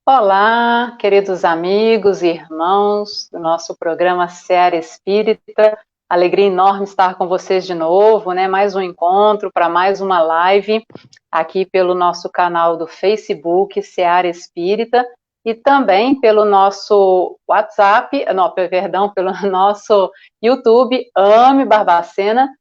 Olá, queridos amigos e irmãos do nosso programa Seara Espírita. Alegria enorme estar com vocês de novo, né? Mais um encontro para mais uma live aqui pelo nosso canal do Facebook Seara Espírita e também pelo nosso WhatsApp, não, perdão, pelo nosso YouTube Ame Barbacena.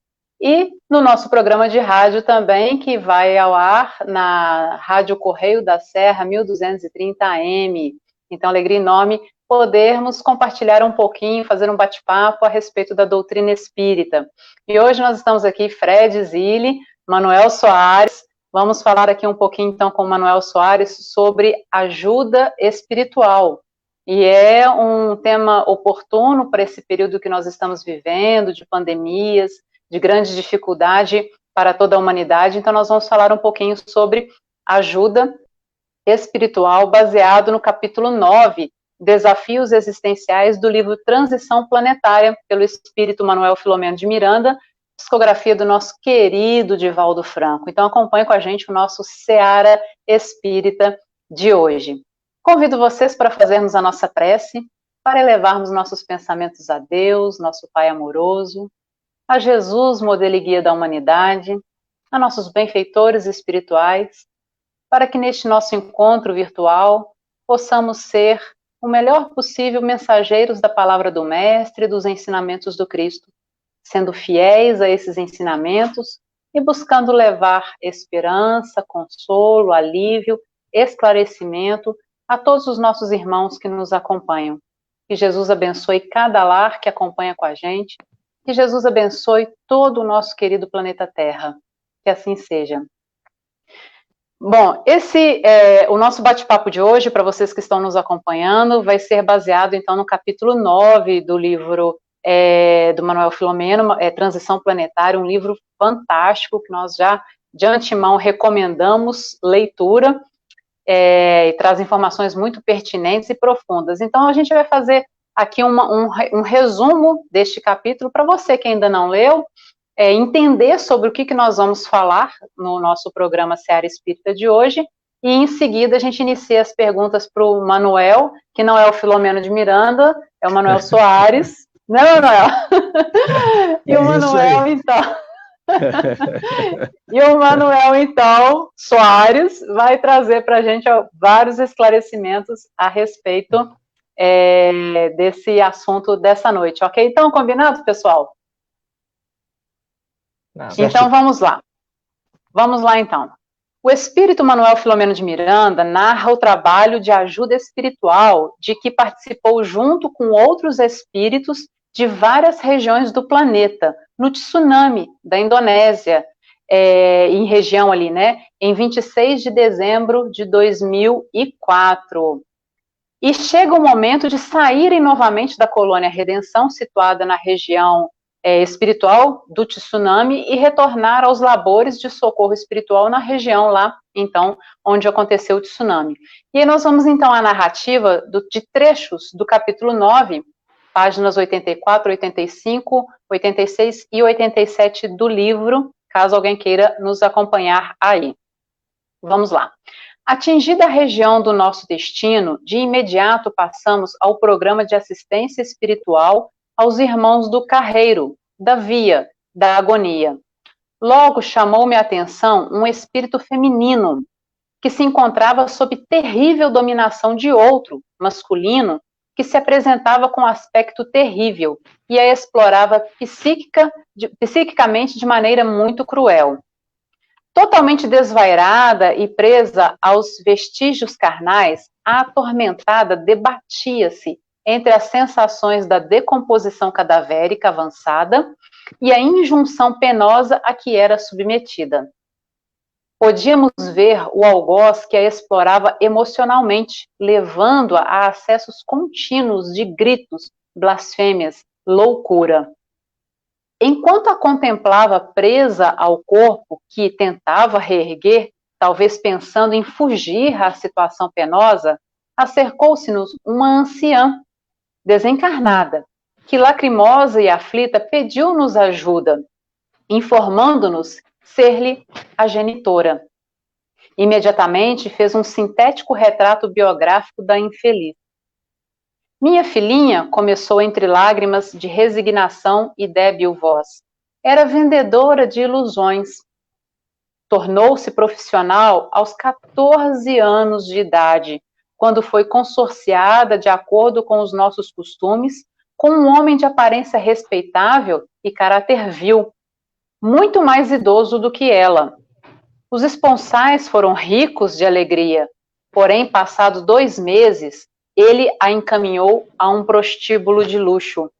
E no nosso programa de rádio também, que vai ao ar na Rádio Correio da Serra, 1230 AM. Então, alegria enorme podermos compartilhar um pouquinho, fazer um bate-papo a respeito da doutrina espírita. E hoje nós estamos aqui, Fred Zilli, Manuel Soares. Vamos falar aqui um pouquinho, então, com o Manuel Soares sobre ajuda espiritual. E é um tema oportuno para esse período que nós estamos vivendo, de pandemias, de grande dificuldade para toda a humanidade. Então, nós vamos falar um pouquinho sobre ajuda espiritual, baseado no capítulo 9, Desafios Existenciais, do livro Transição Planetária, pelo espírito Manuel Filomeno de Miranda, psicografia do nosso querido Divaldo Franco. Então, acompanhe com a gente o nosso Seara Espírita de hoje. Convido vocês para fazermos a nossa prece, para elevarmos nossos pensamentos a Deus, nosso Pai amoroso, a Jesus, modelo e guia da humanidade, a nossos benfeitores espirituais, para que neste nosso encontro virtual possamos ser o melhor possível mensageiros da palavra do Mestre e dos ensinamentos do Cristo, sendo fiéis a esses ensinamentos e buscando levar esperança, consolo, alívio, esclarecimento a todos os nossos irmãos que nos acompanham. Que Jesus abençoe cada lar que acompanha com a gente. Que Jesus abençoe todo o nosso querido planeta Terra. Que assim seja. Bom, esse o nosso bate-papo de hoje, para vocês que estão nos acompanhando, vai ser baseado, então, no capítulo 9 do livro do Manuel Filomeno, Transição Planetária, um livro fantástico que nós já, de antemão, recomendamos leitura, e traz informações muito pertinentes e profundas. Então, a gente vai fazer aqui um resumo deste capítulo para você que ainda não leu, entender sobre o que nós vamos falar no nosso programa Seara Espírita de hoje, e em seguida a gente inicia as perguntas para o Manuel, que não é o Filomeno de Miranda, é o Manuel Soares, né, Manuel? E o Manuel, então... E o Manuel, então, Soares, vai trazer para a gente vários esclarecimentos a respeito desse assunto dessa noite, ok? Então, combinado, pessoal? Então, vamos lá. Vamos lá, então. O espírito Manuel Filomeno de Miranda narra o trabalho de ajuda espiritual de que participou junto com outros espíritos de várias regiões do planeta, no tsunami da Indonésia, em região ali, né, em 26 de dezembro de 2004. E chega o momento de saírem novamente da colônia Redenção, situada na região espiritual do tsunami, e retornar aos labores de socorro espiritual na região lá, então, onde aconteceu o tsunami. E aí nós vamos, então, à narrativa de trechos do capítulo 9, páginas 84, 85, 86 e 87 do livro, caso alguém queira nos acompanhar aí. Vamos lá. Atingida a região do nosso destino, de imediato passamos ao programa de assistência espiritual aos irmãos do carreiro, da via, da agonia. Logo chamou-me a atenção um espírito feminino, que se encontrava sob terrível dominação de outro, masculino, que se apresentava com aspecto terrível e a explorava psiquicamente de maneira muito cruel. Totalmente desvairada e presa aos vestígios carnais, a atormentada debatia-se entre as sensações da decomposição cadavérica avançada e a injunção penosa a que era submetida. Podíamos ver o algoz que a explorava emocionalmente, levando-a a acessos contínuos de gritos, blasfêmias, loucura. Enquanto a contemplava presa ao corpo, que tentava reerguer, talvez pensando em fugir à situação penosa, acercou-se-nos uma anciã, desencarnada, que, lacrimosa e aflita, pediu-nos ajuda, informando-nos ser-lhe a genitora. Imediatamente fez um sintético retrato biográfico da infeliz. Minha filhinha, começou entre lágrimas de resignação e débil voz, era vendedora de ilusões. Tornou-se profissional aos 14 anos de idade, quando foi consorciada de acordo com os nossos costumes, com um homem de aparência respeitável e caráter vil, muito mais idoso do que ela. Os esponsais foram ricos de alegria, porém, passados 2 meses, ele a encaminhou a um prostíbulo de luxo,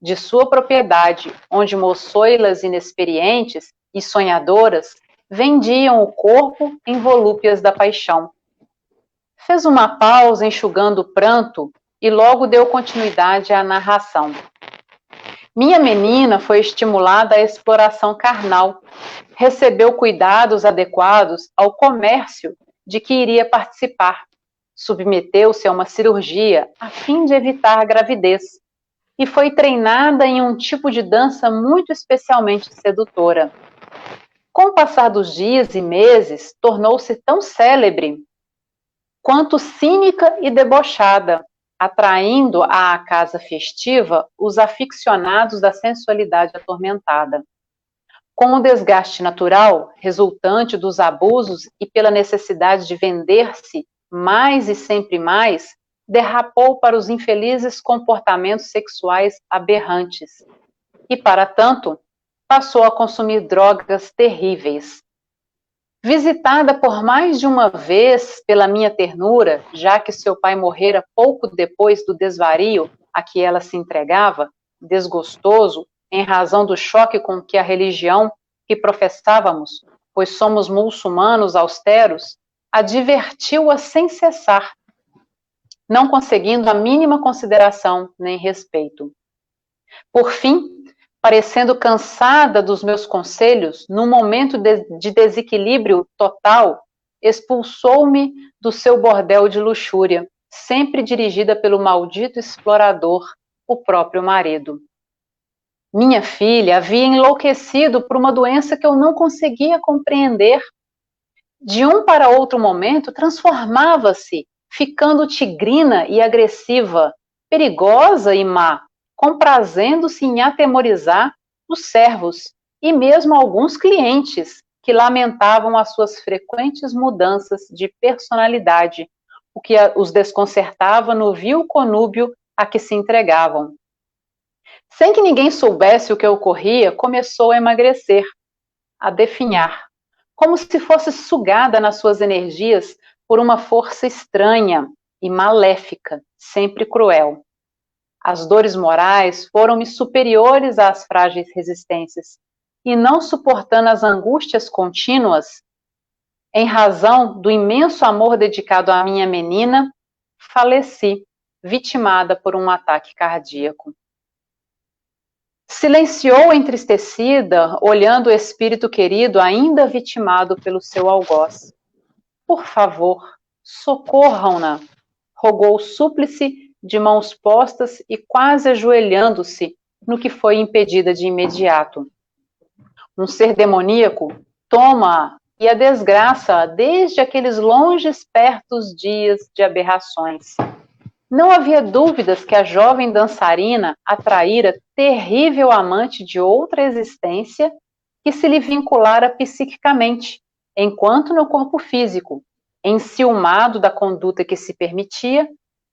de sua propriedade, onde moçoilas inexperientes e sonhadoras vendiam o corpo em volúpias da paixão. Fez uma pausa enxugando o pranto e logo deu continuidade à narração. Minha menina foi estimulada à exploração carnal, recebeu cuidados adequados ao comércio de que iria participar, submeteu-se a uma cirurgia a fim de evitar a gravidez e foi treinada em um tipo de dança muito especialmente sedutora. Com o passar dos dias e meses, tornou-se tão célebre quanto cínica e debochada, atraindo à casa festiva os aficionados da sensualidade atormentada. Com o desgaste natural, resultante dos abusos e pela necessidade de vender-se mais e sempre mais, derrapou para os infelizes comportamentos sexuais aberrantes. E, para tanto, passou a consumir drogas terríveis. Visitada por mais de uma vez pela minha ternura, já que seu pai morrera pouco depois do desvario a que ela se entregava, desgostoso, em razão do choque com que a religião que professávamos, pois somos muçulmanos austeros, advertiu-a sem cessar, não conseguindo a mínima consideração nem respeito. Por fim, parecendo cansada dos meus conselhos, num momento de desequilíbrio total, expulsou-me do seu bordel de luxúria, sempre dirigida pelo maldito explorador, o próprio marido. Minha filha havia enlouquecido por uma doença que eu não conseguia compreender. De um para outro momento, transformava-se, ficando tigrina e agressiva, perigosa e má, comprazendo-se em atemorizar os servos e mesmo alguns clientes que lamentavam as suas frequentes mudanças de personalidade, o que os desconcertava no vil conúbio a que se entregavam. Sem que ninguém soubesse o que ocorria, começou a emagrecer, a definhar, como se fosse sugada nas suas energias por uma força estranha e maléfica, sempre cruel. As dores morais foram-me superiores às frágeis resistências, e não suportando as angústias contínuas, em razão do imenso amor dedicado à minha menina, faleci, vitimada por um ataque cardíaco. Silenciou entristecida, olhando o espírito querido ainda vitimado pelo seu algoz. Por favor, socorram-na, rogou o súplice de mãos postas e quase ajoelhando-se no que foi impedida de imediato. Um ser demoníaco toma-a e a desgraça desde aqueles longes pertos dias de aberrações. Não havia dúvidas que a jovem dançarina atraíra terrível amante de outra existência que se lhe vinculara psiquicamente, enquanto no corpo físico, enciumado da conduta que se permitia,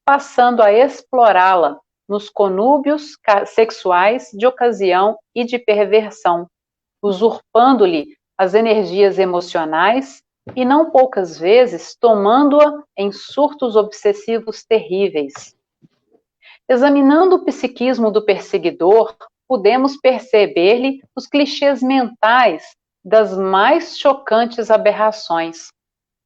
passando a explorá-la nos conúbios sexuais de ocasião e de perversão, usurpando-lhe as energias emocionais e não poucas vezes tomando-a em surtos obsessivos terríveis. Examinando o psiquismo do perseguidor, podemos perceber-lhe os clichês mentais das mais chocantes aberrações.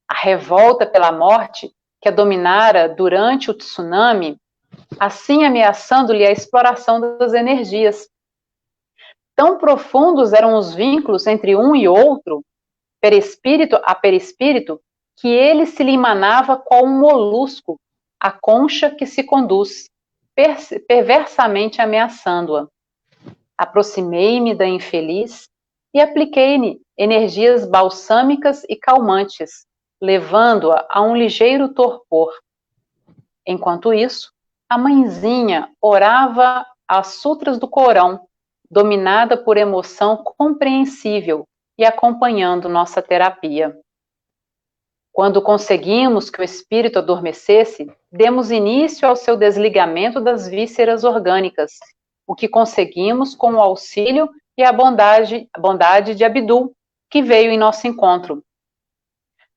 A revolta pela morte que a dominara durante o tsunami, assim ameaçando-lhe a exploração das energias. Tão profundos eram os vínculos entre um e outro, perispírito a perispírito, que ele se lhe emanava qual um molusco, a concha que se conduz, perversamente ameaçando-a. Aproximei-me da infeliz e apliquei-lhe energias balsâmicas e calmantes, levando-a a um ligeiro torpor. Enquanto isso, a mãezinha orava as sutras do Corão, dominada por emoção compreensível e acompanhando nossa terapia. Quando conseguimos que o espírito adormecesse, demos início ao seu desligamento das vísceras orgânicas, o que conseguimos com o auxílio e a bondade de Abdul, que veio em nosso encontro.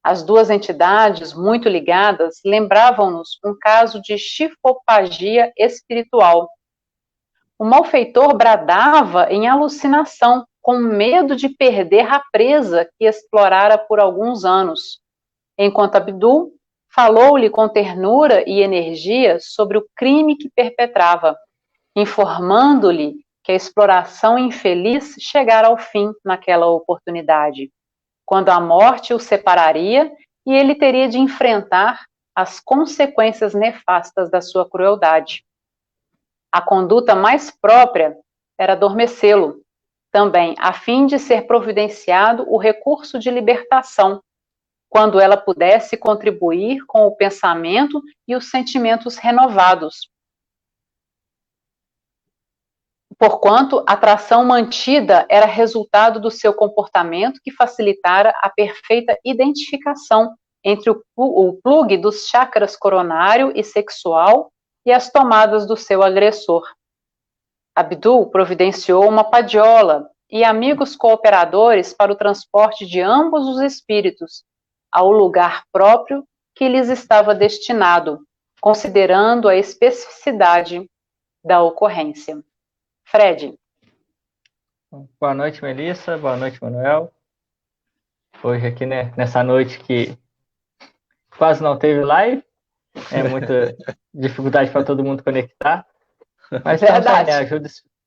As duas entidades, muito ligadas, lembravam-nos um caso de chifofagia espiritual. O malfeitor bradava em alucinação, com medo de perder a presa que explorara por alguns anos, enquanto Abdul falou-lhe com ternura e energia sobre o crime que perpetrava, informando-lhe que a exploração infeliz chegara ao fim naquela oportunidade, quando a morte o separaria e ele teria de enfrentar as consequências nefastas da sua crueldade. A conduta mais própria era adormecê-lo, também a fim de ser providenciado o recurso de libertação, quando ela pudesse contribuir com o pensamento e os sentimentos renovados. Porquanto a atração mantida era resultado do seu comportamento que facilitara a perfeita identificação entre o plugue dos chakras coronário e sexual e as tomadas do seu agressor. Abdul providenciou uma padiola e amigos cooperadores para o transporte de ambos os espíritos ao lugar próprio que lhes estava destinado, considerando a especificidade da ocorrência. Fred. Boa noite, Melissa. Boa noite, Manuel. Hoje aqui, né, nessa noite que quase não teve live, muita dificuldade para todo mundo conectar, mas verdade. Né,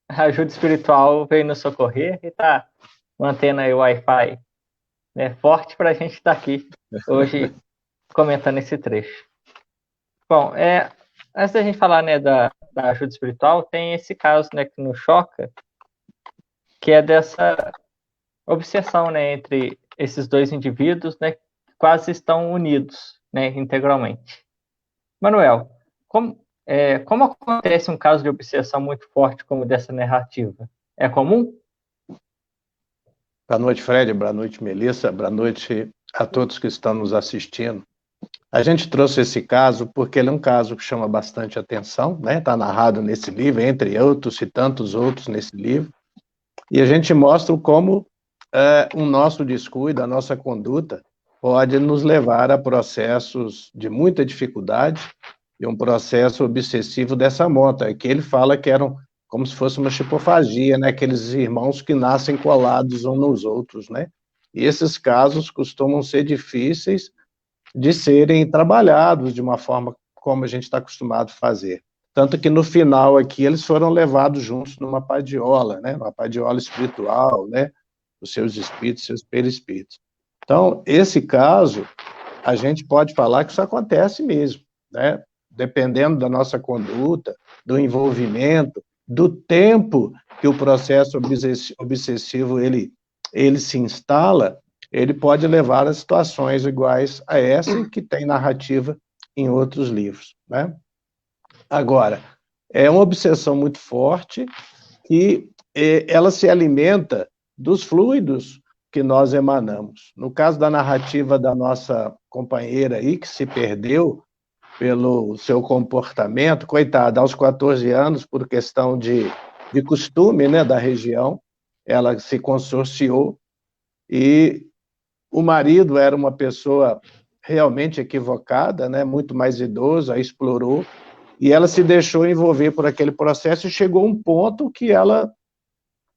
a ajuda espiritual veio nos socorrer e está mantendo aí o Wi-Fi, né, forte para a gente estar aqui hoje comentando esse trecho. Bom, antes da gente falar, né, da ajuda espiritual, tem esse caso, né, que nos choca, que é dessa obsessão, né, entre esses dois indivíduos, né, que quase estão unidos, né, integralmente. Manuel, como acontece um caso de obsessão muito forte como dessa narrativa? É comum? Boa noite, Fred. Boa noite, Melissa. Boa noite a todos que estão nos assistindo. A gente trouxe esse caso porque ele é um caso que chama bastante atenção, né? Está narrado nesse livro, entre outros e tantos outros nesse livro. E a gente mostra como o nosso descuido, a nossa conduta, pode nos levar a processos de muita dificuldade e um processo obsessivo dessa monta, que ele fala que eram como se fosse uma chipofagia, né? Aqueles irmãos que nascem colados uns nos outros, né? E esses casos costumam ser difíceis de serem trabalhados de uma forma como a gente está acostumado a fazer. Tanto que no final aqui eles foram levados juntos numa padiola, né? Uma padiola espiritual, né? Os seus espíritos, seus perispíritos. Então, esse caso, a gente pode falar que isso acontece mesmo, né? Dependendo da nossa conduta, do envolvimento, do tempo que o processo obsessivo ele se instala, ele pode levar a situações iguais a essa que tem narrativa em outros livros, né? Agora, é uma obsessão muito forte e ela se alimenta dos fluidos que nós emanamos. No caso da narrativa da nossa companheira aí, que se perdeu pelo seu comportamento, coitada, aos 14 anos, por questão de costume, né, da região, ela se consorciou e o marido era uma pessoa realmente equivocada, né, muito mais idoso, a explorou, e ela se deixou envolver por aquele processo e chegou a um ponto que ela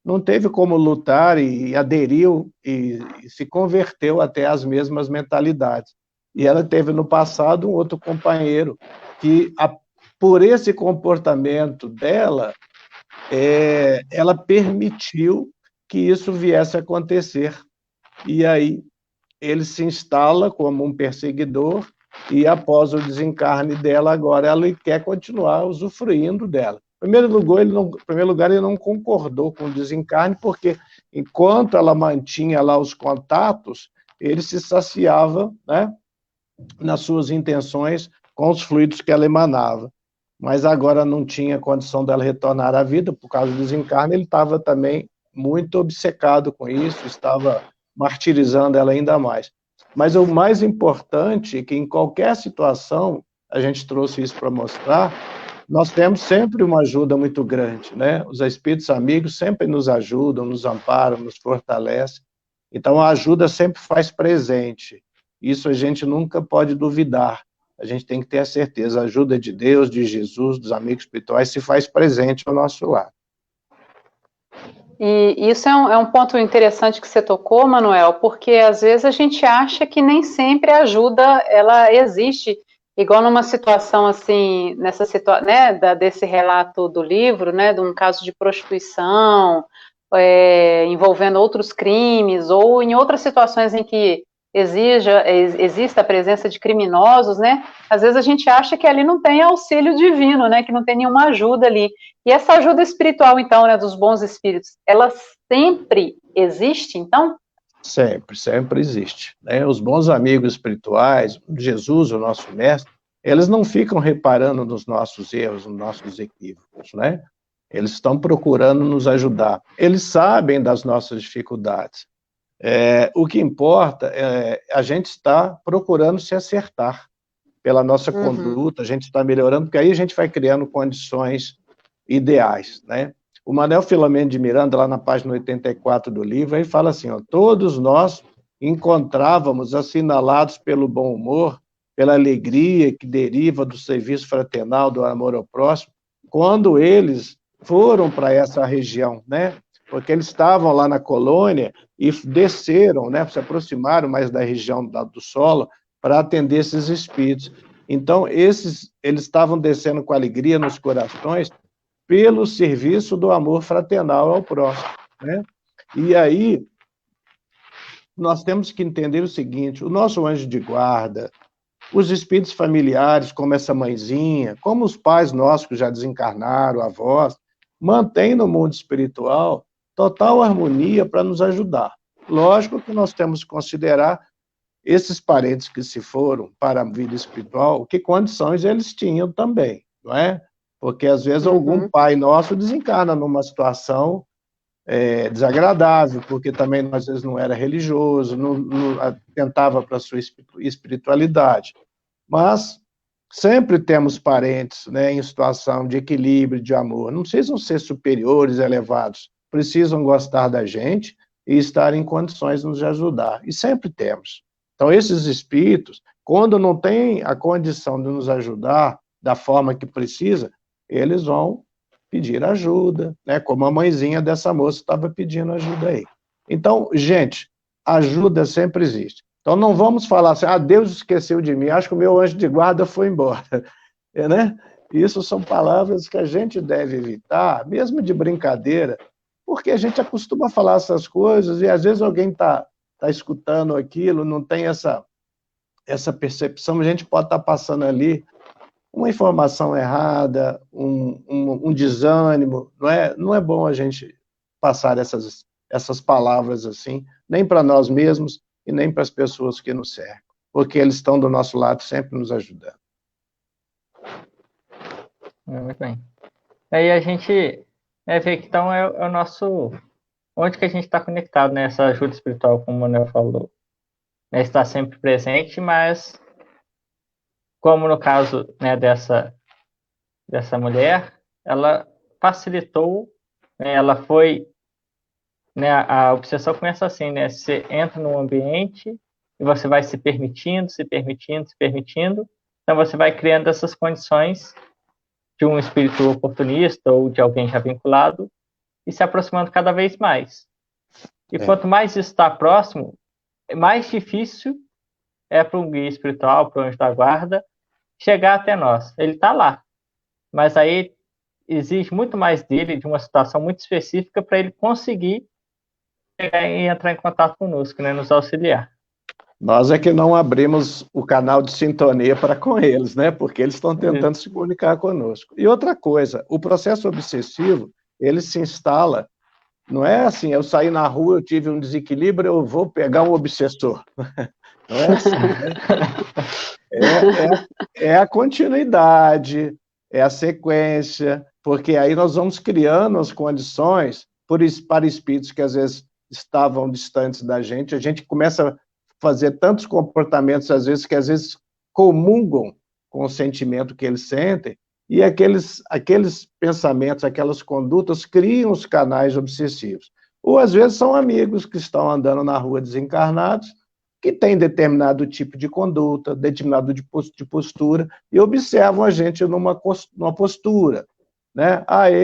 não teve como lutar e aderiu e se converteu até às mesmas mentalidades. E ela teve no passado um outro companheiro que, por esse comportamento dela, ela permitiu que isso viesse a acontecer. E aí ele se instala como um perseguidor e, após o desencarne dela, agora ela quer continuar usufruindo dela. Em primeiro lugar, ele não concordou com o desencarne, porque enquanto ela mantinha lá os contatos, ele se saciava, né, nas suas intenções com os fluidos que ela emanava. Mas agora não tinha condição dela retornar à vida, por causa do desencarne, ele estava também muito obcecado com isso, estava martirizando ela ainda mais. Mas o mais importante é que em qualquer situação, a gente trouxe isso para mostrar, nós temos sempre uma ajuda muito grande, né? Os espíritos amigos sempre nos ajudam, nos amparam, nos fortalecem. Então, a ajuda sempre faz presente. Isso a gente nunca pode duvidar. A gente tem que ter a certeza, a ajuda de Deus, de Jesus, dos amigos espirituais, se faz presente ao nosso lado. E isso é um ponto interessante que você tocou, Manuel, porque às vezes a gente acha que nem sempre a ajuda ela existe, igual numa situação assim, nessa situação, né, desse relato do livro, né, de um caso de prostituição, envolvendo outros crimes, ou em outras situações em que exista a presença de criminosos, né? Às vezes a gente acha que ali não tem auxílio divino, né? Que não tem nenhuma ajuda ali. E essa ajuda espiritual, então, né, dos bons espíritos, ela sempre existe, então? Sempre, sempre existe. Né? Os bons amigos espirituais, Jesus, o nosso mestre, eles não ficam reparando nos nossos erros, nos nossos equívocos, né? Eles estão procurando nos ajudar. Eles sabem das nossas dificuldades. O que importa é a gente estar procurando se acertar pela nossa conduta, a gente está melhorando, porque aí a gente vai criando condições ideais, né? O Manuel Filomeno de Miranda, lá na página 84 do livro, ele fala assim, ó, todos nós encontrávamos assinalados pelo bom humor, pela alegria que deriva do serviço fraternal, do amor ao próximo, quando eles foram para essa região, né? Porque eles estavam lá na colônia e desceram, né? Se aproximaram mais da região do solo para atender esses espíritos. Então, eles estavam descendo com alegria nos corações, pelo serviço do amor fraternal ao próximo, né? E aí, nós temos que entender o seguinte, o nosso anjo de guarda, os espíritos familiares, como essa mãezinha, como os pais nossos que já desencarnaram, avós, mantêm no mundo espiritual total harmonia para nos ajudar. Lógico que nós temos que considerar esses parentes que se foram para a vida espiritual, que condições eles tinham também, não é? Porque, às vezes, algum pai nosso desencarna numa situação desagradável, porque também, às vezes, não era religioso, não atentava para a sua espiritualidade. Mas sempre temos parentes, né, em situação de equilíbrio, de amor. Não precisam ser superiores, elevados. Precisam gostar da gente e estar em condições de nos ajudar. E sempre temos. Então, esses espíritos, quando não têm a condição de nos ajudar da forma que precisa, eles vão pedir ajuda, né? Como a mãezinha dessa moça estava pedindo ajuda aí. Então, gente, ajuda sempre existe. Então, não vamos falar assim, Deus esqueceu de mim, acho que o meu anjo de guarda foi embora, né? Isso são palavras que a gente deve evitar, mesmo de brincadeira, porque a gente acostuma falar essas coisas e, às vezes, alguém está escutando aquilo, não tem essa percepção, a gente pode estar passando ali uma informação errada, um desânimo, não é bom a gente passar essas palavras assim, nem para nós mesmos e nem para as pessoas que nos cercam, porque eles estão do nosso lado sempre nos ajudando. Muito bem. Aí a gente vê que então é o nosso... Onde que a gente está conectado nessa ajuda espiritual, como o Manuel falou. Está sempre presente, mas como no caso, né, dessa mulher, ela facilitou, né, ela foi, né, a obsessão começa assim, né, você entra num ambiente e você vai se permitindo, então você vai criando essas condições de um espírito oportunista ou de alguém já vinculado e se aproximando cada vez mais. E quanto mais isso está próximo, mais difícil é para um guia espiritual, para o anjo da guarda, chegar até nós. Ele está lá, mas aí exige muito mais dele, de uma situação muito específica, para ele conseguir chegar e entrar em contato conosco, né, nos auxiliar. Nós é que não abrimos o canal de sintonia para com eles, né? Porque eles estão tentando se comunicar conosco. E outra coisa, o processo obsessivo, ele se instala, não é assim, eu saí na rua, eu tive um desequilíbrio, eu vou pegar um obsessor. Não é assim, né? É a continuidade, é a sequência, porque aí nós vamos criando as condições para espíritos que às vezes estavam distantes da gente, a gente começa a fazer tantos comportamentos, às vezes comungam com o sentimento que eles sentem, e aqueles pensamentos, aquelas condutas criam os canais obsessivos. Ou às vezes são amigos que estão andando na rua desencarnados, que têm determinado tipo de conduta, determinado de postura, e observam a gente numa postura, né?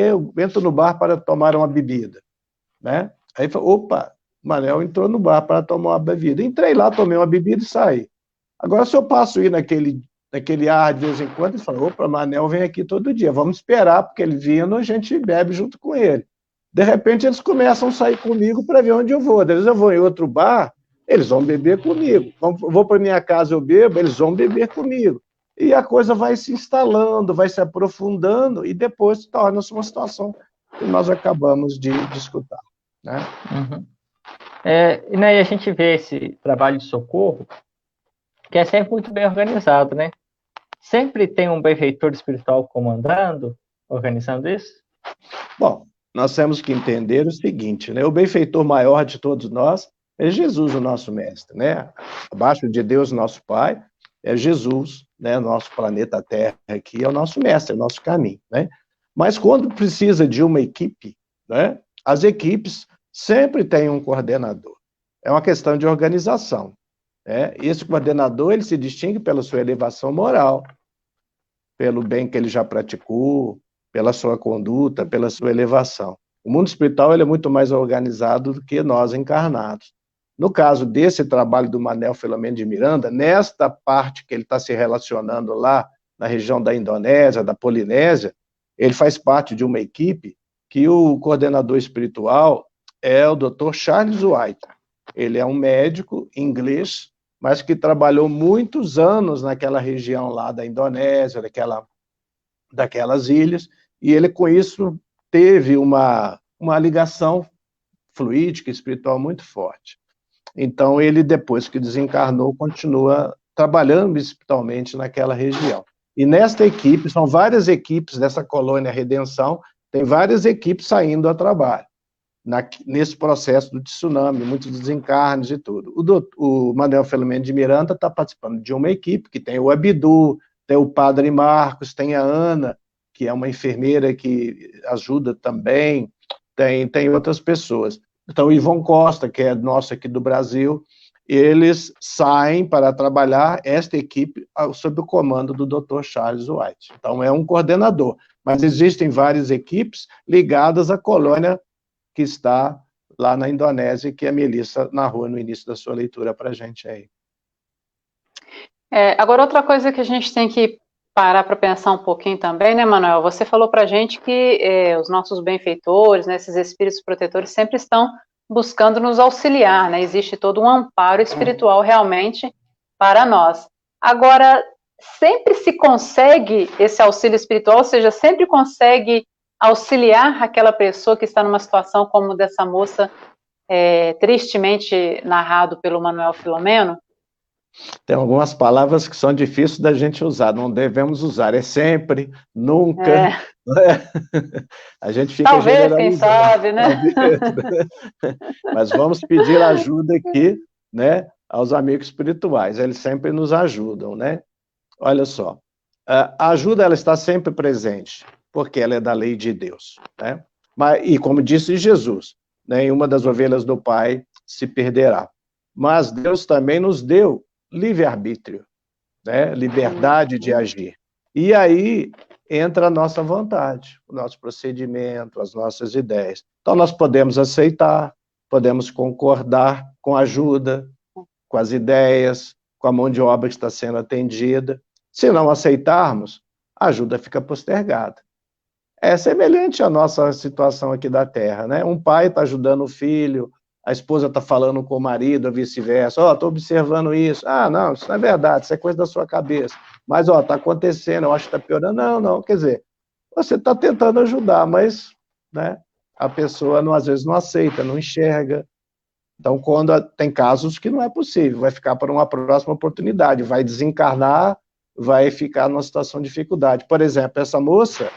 Eu entro no bar para tomar uma bebida, né? Aí fala, opa, Manel entrou no bar para tomar uma bebida. Entrei lá, tomei uma bebida e saí. Agora, se eu passo ir naquele ar de vez em quando, ele fala, opa, Manel vem aqui todo dia, vamos esperar, porque ele vindo, a gente bebe junto com ele. De repente, eles começam a sair comigo para ver onde eu vou. Às vezes eu vou em outro bar, eles vão beber comigo. Vou para minha casa, eu bebo, eles vão beber comigo. E a coisa vai se instalando, vai se aprofundando, e depois torna-se uma situação que nós acabamos de escutar, né? Uhum. E a gente vê esse trabalho de socorro, que é sempre muito bem organizado, né? Sempre tem um benfeitor espiritual comandando, organizando isso? Bom, nós temos que entender o seguinte, né? O benfeitor maior de todos nós é Jesus, o nosso mestre, né? Abaixo de Deus, nosso Pai, é Jesus, né? Nosso planeta Terra aqui é o nosso mestre, é o nosso caminho, né? Mas quando precisa de uma equipe, né? As equipes sempre têm um coordenador. É uma questão de organização, né? Esse coordenador, ele se distingue pela sua elevação moral, pelo bem que ele já praticou, pela sua conduta, pela sua elevação. O mundo espiritual, ele é muito mais organizado do que nós encarnados. No caso desse trabalho do Manel Filomeno de Miranda, nesta parte que ele está se relacionando lá, na região da Indonésia, da Polinésia, ele faz parte de uma equipe que o coordenador espiritual é o Dr. Charles White. Ele é um médico inglês, mas que trabalhou muitos anos naquela região lá da Indonésia, daquelas ilhas, e ele, com isso, teve uma ligação fluídica, espiritual muito forte. Então, ele, depois que desencarnou, continua trabalhando espiritualmente naquela região. E nesta equipe, são várias equipes dessa colônia Redenção, tem várias equipes saindo a trabalho, nesse processo do tsunami, muitos desencarnes e tudo. O Manuel Filomeno de Miranda está participando de uma equipe que tem o Abdu, tem o Padre Marcos, tem a Ana, que é uma enfermeira que ajuda também, tem outras pessoas. Então, o Ivon Costa, que é nosso aqui do Brasil, eles saem para trabalhar esta equipe sob o comando do Dr. Charles White. Então, é um coordenador, mas existem várias equipes ligadas à colônia que está lá na Indonésia, que a Melissa narrou no início da sua leitura para a gente aí. Agora, outra coisa que a gente tem que parar para pensar um pouquinho também, né, Manuel? Você falou para a gente que os nossos benfeitores, né, esses espíritos protetores, sempre estão buscando nos auxiliar, né? Existe todo um amparo espiritual realmente para nós. Agora, sempre se consegue esse auxílio espiritual, ou seja, sempre consegue auxiliar aquela pessoa que está numa situação como dessa moça tristemente narrado pelo Manuel Filomeno? Tem algumas palavras que são difíceis da gente usar, não devemos usar, é sempre, nunca. A gente fica talvez, quem sabe, né? Mas vamos pedir ajuda aqui, né, aos amigos espirituais, eles sempre nos ajudam, né? Olha só, a ajuda, ela está sempre presente, porque ela é da lei de Deus, né? E como disse Jesus, nenhuma das ovelhas do Pai se perderá. Mas Deus também nos deu livre-arbítrio, né? Liberdade de agir. E aí entra a nossa vontade, o nosso procedimento, as nossas ideias. Então, nós podemos aceitar, podemos concordar com a ajuda, com as ideias, com a mão de obra que está sendo atendida. Se não aceitarmos, a ajuda fica postergada. É semelhante à nossa situação aqui da Terra, né? Um pai está ajudando o filho, a esposa está falando com o marido, ou vice-versa. Estou observando isso. Não, isso não é verdade, isso é coisa da sua cabeça. Mas, está acontecendo, eu acho que está piorando. Não, quer dizer, você está tentando ajudar, mas, né, a pessoa, às vezes, não aceita, não enxerga. Então, quando tem casos que não é possível, vai ficar para uma próxima oportunidade, vai desencarnar vai ficar numa situação de dificuldade. Por exemplo, essa moça,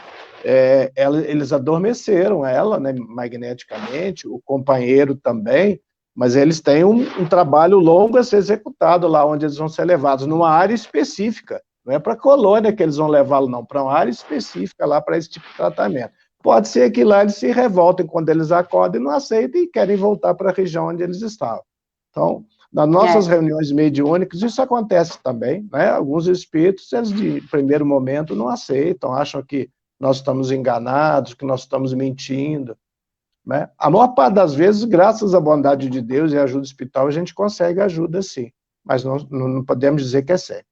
eles adormeceram ela, né, magneticamente, o companheiro também, mas eles têm um trabalho longo a ser executado lá onde eles vão ser levados, numa área específica. Não é para a colônia que eles vão levá-lo, não, para uma área específica lá para esse tipo de tratamento. Pode ser que lá eles se revoltem quando eles acordam e não aceitem e querem voltar para a região onde eles estavam. Então, nas nossas reuniões mediúnicas, isso acontece também, né? Alguns espíritos, eles de primeiro momento não aceitam, acham que nós estamos enganados, que nós estamos mentindo, né? A maior parte das vezes, graças à bondade de Deus e à ajuda espiritual, a gente consegue ajuda, sim, mas não podemos dizer que é sempre.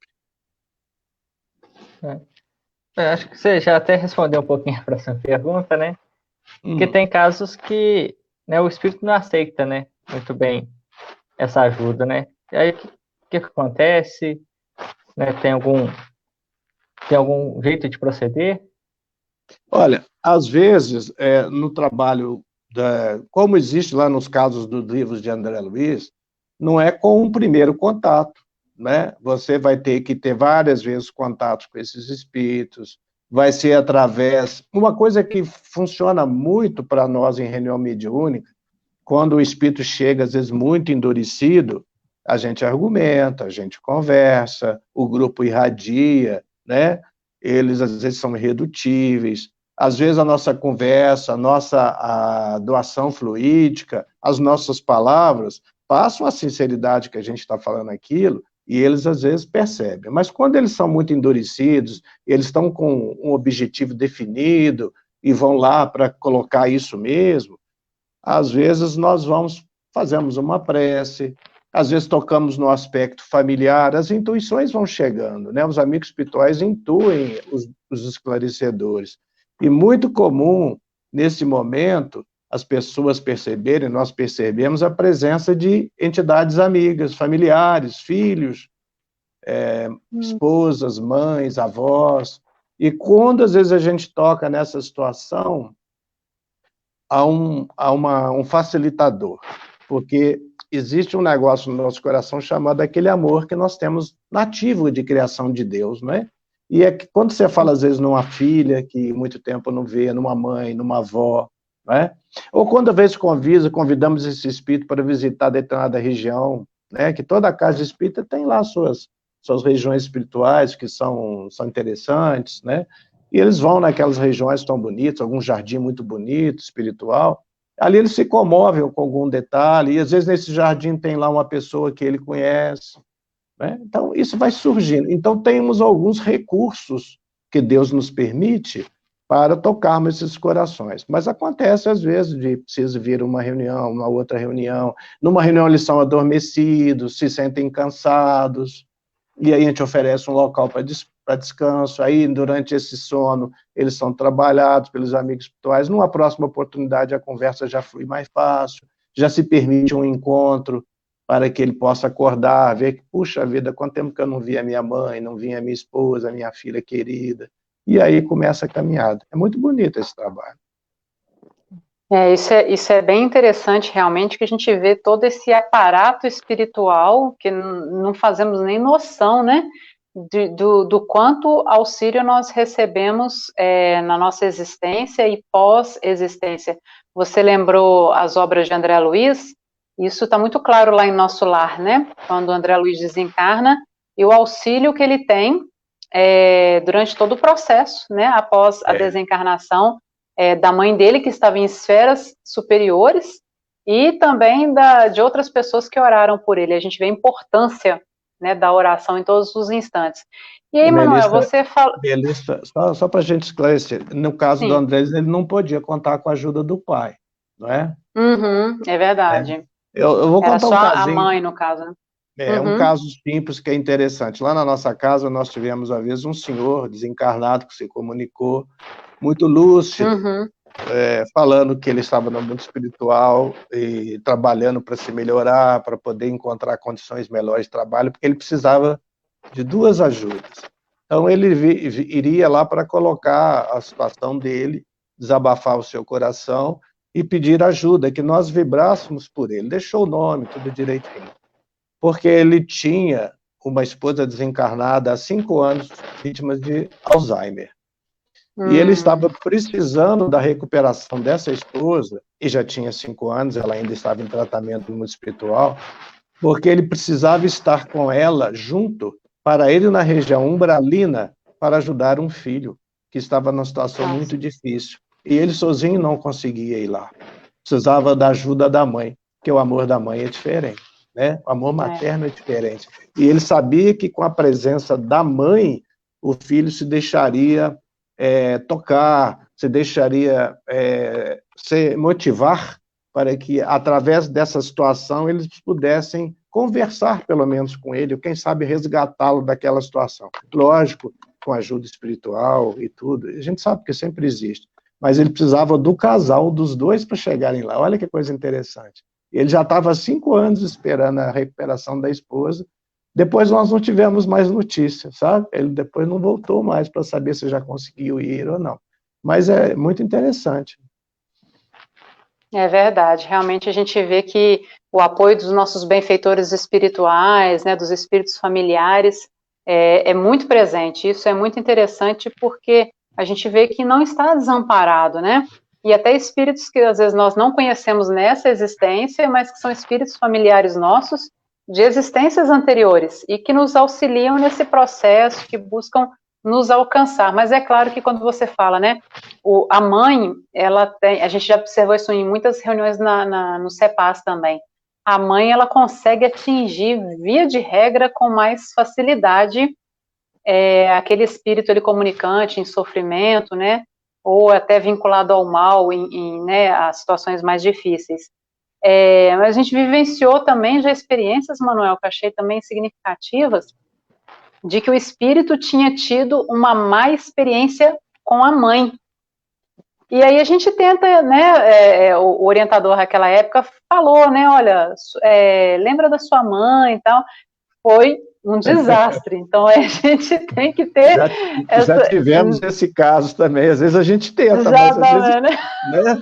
Acho que você já até respondeu um pouquinho para essa pergunta, né? Porque tem casos que, né, o espírito não aceita, né, muito bem essa ajuda, né? E aí, o que acontece? Né, tem algum jeito de proceder? Olha, às vezes, no trabalho, como existe lá nos casos dos livros de André Luiz, não é com um primeiro contato, né? Você vai ter que ter várias vezes contatos com esses espíritos, vai ser através... Uma coisa que funciona muito para nós em reunião mediúnica, quando o espírito chega, às vezes, muito endurecido, a gente argumenta, a gente conversa, o grupo irradia, né? Eles, às vezes, são irredutíveis. Às vezes, a nossa conversa, a doação fluídica, as nossas palavras passam a sinceridade que a gente está falando aquilo, e eles, às vezes, percebem. Mas quando eles são muito endurecidos, eles estão com um objetivo definido e vão lá para colocar isso mesmo, às vezes nós fazemos uma prece, às vezes tocamos no aspecto familiar, as intuições vão chegando, né? Os amigos espirituais intuem os esclarecedores. E muito comum, nesse momento, as pessoas perceberem, nós percebemos a presença de entidades amigas, familiares, filhos, esposas, mães, avós. E quando, às vezes, a gente toca nessa situação, há um facilitador, porque existe um negócio no nosso coração chamado aquele amor que nós temos nativo de criação de Deus, não é? E é que quando você fala, às vezes, numa filha que muito tempo não vê, numa mãe, numa avó, não é? Ou quando, às vezes, convidamos esse espírito para visitar determinada região, né? Que toda casa espírita tem lá suas regiões espirituais que são interessantes, né? E eles vão naquelas regiões tão bonitas, algum jardim muito bonito, espiritual, ali eles se comovem com algum detalhe, e às vezes nesse jardim tem lá uma pessoa que ele conhece, né? Então isso vai surgindo. Então temos alguns recursos que Deus nos permite para tocarmos esses corações. Mas acontece às vezes de precisa vir uma reunião, uma outra reunião, numa reunião eles são adormecidos, se sentem cansados, e aí a gente oferece um local para descanso, aí durante esse sono eles são trabalhados pelos amigos espirituais, numa próxima oportunidade a conversa já flui mais fácil, já se permite um encontro para que ele possa acordar, ver que, puxa vida, quanto tempo que eu não vi a minha mãe, não vi a minha esposa, a minha filha querida, e aí começa a caminhada. É muito bonito esse trabalho. Isso é bem interessante, realmente, que a gente vê todo esse aparato espiritual que não fazemos nem noção, né, do quanto auxílio nós recebemos na nossa existência e pós-existência. Você lembrou as obras de André Luiz? Isso está muito claro lá em Nosso Lar, né, quando André Luiz desencarna, e o auxílio que ele tem durante todo o processo, né, após a desencarnação, da mãe dele, que estava em esferas superiores, e também de outras pessoas que oraram por ele. A gente vê a importância, né, da oração em todos os instantes. E aí, Manuel, você fala... Melissa, só para a gente esclarecer, no caso do André, ele não podia contar com a ajuda do pai, não é? É verdade. Eu vou Era contar só um casinho. a mãe, no caso, né? Um caso simples que é interessante. Lá na nossa casa, nós tivemos, uma vez, um senhor desencarnado que se comunicou, muito lúcido, falando que ele estava no mundo espiritual e trabalhando para se melhorar, para poder encontrar condições melhores de trabalho, porque ele precisava de duas ajudas. Então, ele iria lá para colocar a situação dele, desabafar o seu coração e pedir ajuda, que nós vibrássemos por ele. Deixou o nome, tudo direitinho. Porque ele tinha uma esposa desencarnada há 5 anos, vítima de Alzheimer. E ele estava precisando da recuperação dessa esposa, e já tinha 5 anos, ela ainda estava em tratamento no mundo espiritual, porque ele precisava estar com ela junto, para ele na região umbralina, para ajudar um filho que estava numa situação muito difícil. E ele sozinho não conseguia ir lá. Precisava da ajuda da mãe, porque o amor da mãe é diferente, né? O amor materno é diferente. E ele sabia que com a presença da mãe, o filho se deixaria tocar, se deixaria se motivar para que, através dessa situação, eles pudessem conversar, pelo menos, com ele, ou quem sabe resgatá-lo daquela situação. Lógico, com ajuda espiritual e tudo, a gente sabe que sempre existe, mas ele precisava do casal, dos dois, para chegarem lá. Olha que coisa interessante. Ele já estava há 5 anos esperando a recuperação da esposa. Depois nós não tivemos mais notícias, sabe? Ele depois não voltou mais para saber se já conseguiu ir ou não. Mas é muito interessante. É verdade. Realmente a gente vê que o apoio dos nossos benfeitores espirituais, né, dos espíritos familiares, é muito presente. Isso é muito interessante porque a gente vê que não está desamparado, né? E até espíritos que às vezes nós não conhecemos nessa existência, mas que são espíritos familiares nossos, de existências anteriores, e que nos auxiliam nesse processo, que buscam nos alcançar. Mas é claro que quando você fala, né, a mãe, ela tem, a gente já observou isso em muitas reuniões no CEPAS também, a mãe, ela consegue atingir, via de regra, com mais facilidade, aquele espírito ali comunicante, em sofrimento, né, ou até vinculado ao mal, né, a situações mais difíceis. Mas a gente vivenciou também já experiências, Manuel, que eu achei também significativas, de que o espírito tinha tido uma má experiência com a mãe. E aí a gente tenta, né, o orientador naquela época falou, né, olha, lembra da sua mãe e tal. Foi um desastre. Então a gente tem que ter... Já tivemos esse caso também. Às vezes a gente tenta, já mas às vezes, né?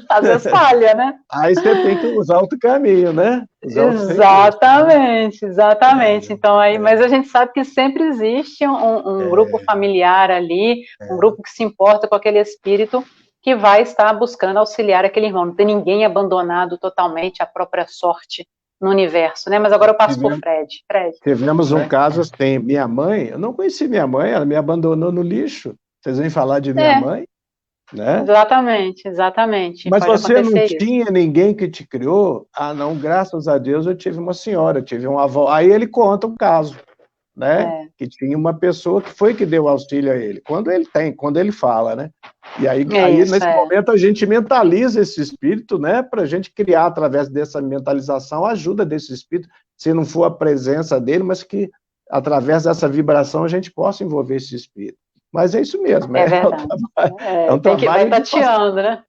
Às vezes falha, né? Aí você tem que usar outro caminho, né? Exatamente, exatamente. Então aí, mas a gente sabe que sempre existe um grupo familiar ali, um grupo que se importa com aquele espírito que vai estar buscando auxiliar aquele irmão. Não tem ninguém abandonado totalmente à própria sorte no universo, né? Mas agora eu passo para o Fred. Tivemos um caso assim, minha mãe, eu não conheci minha mãe, ela me abandonou no lixo. Vocês vêm falar de minha mãe? Né? Exatamente. Mas você não tinha ninguém que te criou? Ah, não, graças a Deus eu tive uma senhora, eu tive uma avó. Aí ele conta um caso, né? Que tinha uma pessoa que foi que deu auxílio a ele. Quando ele fala, né? E aí, nesse momento, a gente mentaliza esse espírito, né? Para a gente criar, através dessa mentalização, a ajuda desse espírito, se não for a presença dele, mas que, através dessa vibração, a gente possa envolver esse espírito. Mas é isso mesmo. É verdade. Tem que vai tateando, né?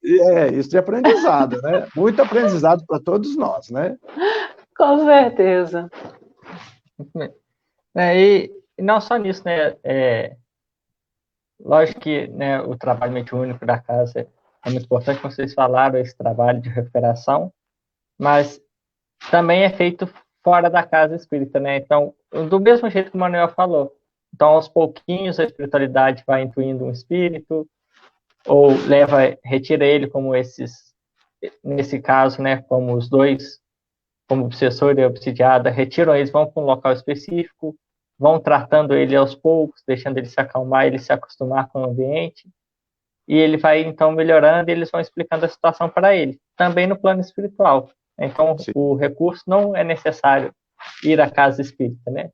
Isso de aprendizado, né? Muito aprendizado para todos nós, né? Com certeza. E não só nisso, né? Lógico que, né, o trabalho mediúnico da casa é muito importante, como vocês falaram, esse trabalho de recuperação, mas também é feito fora da casa espírita, né? Então, do mesmo jeito que o Manuel falou, então, aos pouquinhos, a espiritualidade vai intuindo um espírito, ou retira ele, como nesse caso, né, como os dois, como obsessor e obsidiada, retiram eles, vão para um local específico, vão tratando ele aos poucos, deixando ele se acalmar, ele se acostumar com o ambiente, e ele vai, então, melhorando, e eles vão explicando a situação para ele, também no plano espiritual. Então, o recurso não é necessário ir à casa espírita, né?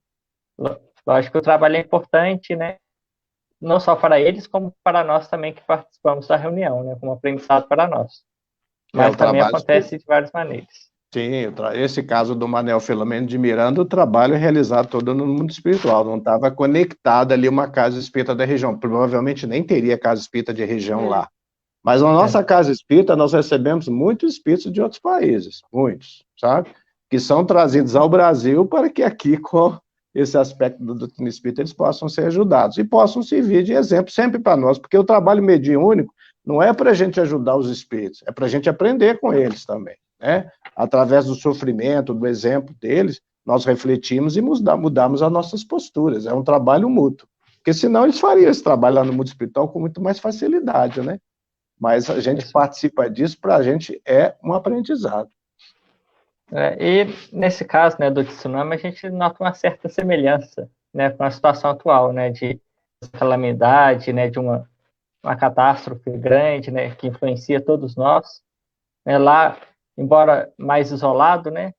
Lógico que o trabalho é importante, né? Não só para eles, como para nós também que participamos da reunião, né? Como aprendizado para nós. Mas também acontece de várias maneiras. Sim, esse caso do Manuel Filomeno de Miranda, o trabalho é realizado todo no mundo espiritual, não estava conectada ali uma casa espírita da região, provavelmente nem teria casa espírita de região lá. Mas na nossa casa espírita, nós recebemos muitos espíritos de outros países, muitos, sabe? Que são trazidos ao Brasil para que aqui, com esse aspecto do doutrina espírita, eles possam ser ajudados e possam servir de exemplo sempre para nós, porque o trabalho mediúnico não é para a gente ajudar os espíritos, é para a gente aprender com eles também, né? Através do sofrimento, do exemplo deles, nós refletimos e mudamos as nossas posturas. É um trabalho mútuo. Porque senão eles fariam esse trabalho lá no mundo espiritual com muito mais facilidade, né? Mas a gente participa disso, para a gente é um aprendizado. E nesse caso, né, do tsunami, a gente nota uma certa semelhança, né, com a situação atual, né, de calamidade, né, de uma catástrofe grande, né, que influencia todos nós, né, lá, embora mais isolado, né,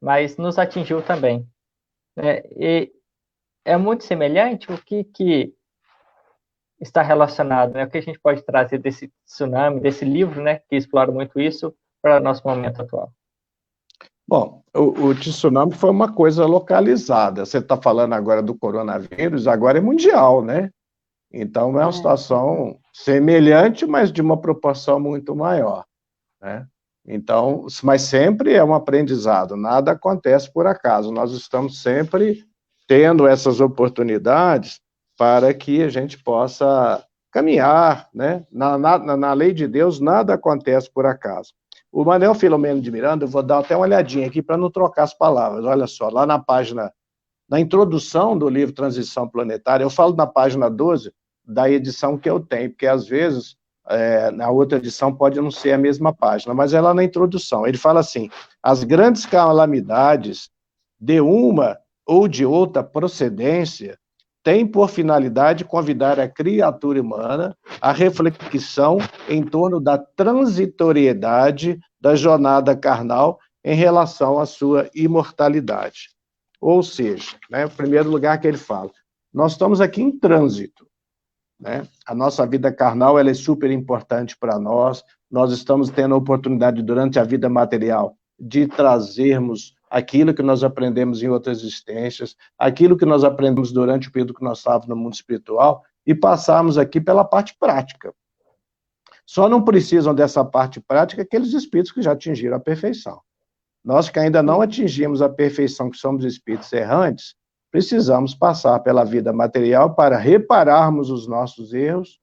mas nos atingiu também, né, e é muito semelhante o que está relacionado, né, o que a gente pode trazer desse tsunami, desse livro, né, que explora muito isso para o nosso momento atual. Bom, o tsunami foi uma coisa localizada. Você está falando agora do coronavírus, agora é mundial, né? Então é uma situação semelhante, mas de uma proporção muito maior, né? Então, mas sempre é um aprendizado, nada acontece por acaso. Nós estamos sempre tendo essas oportunidades para que a gente possa caminhar, né? Na lei de Deus, nada acontece por acaso. O Manuel Filomeno de Miranda, eu vou dar até uma olhadinha aqui para não trocar as palavras. Olha só, lá na introdução do livro Transição Planetária, eu falo na página 12 da edição que eu tenho, porque às vezes na outra edição pode não ser a mesma página, mas é lá na introdução. Ele fala assim: as grandes calamidades de uma ou de outra procedência têm por finalidade convidar a criatura humana à reflexão em torno da transitoriedade da jornada carnal em relação à sua imortalidade. Ou seja, né, em primeiro lugar que ele fala, nós estamos aqui em trânsito, né? A nossa vida carnal ela é super importante para nós estamos tendo a oportunidade durante a vida material de trazermos aquilo que nós aprendemos em outras existências, aquilo que nós aprendemos durante o período que nós estávamos no mundo espiritual, e passarmos aqui pela parte prática. Só não precisam dessa parte prática aqueles espíritos que já atingiram a perfeição. Nós que ainda não atingimos a perfeição, que somos espíritos errantes, precisamos passar pela vida material para repararmos os nossos erros,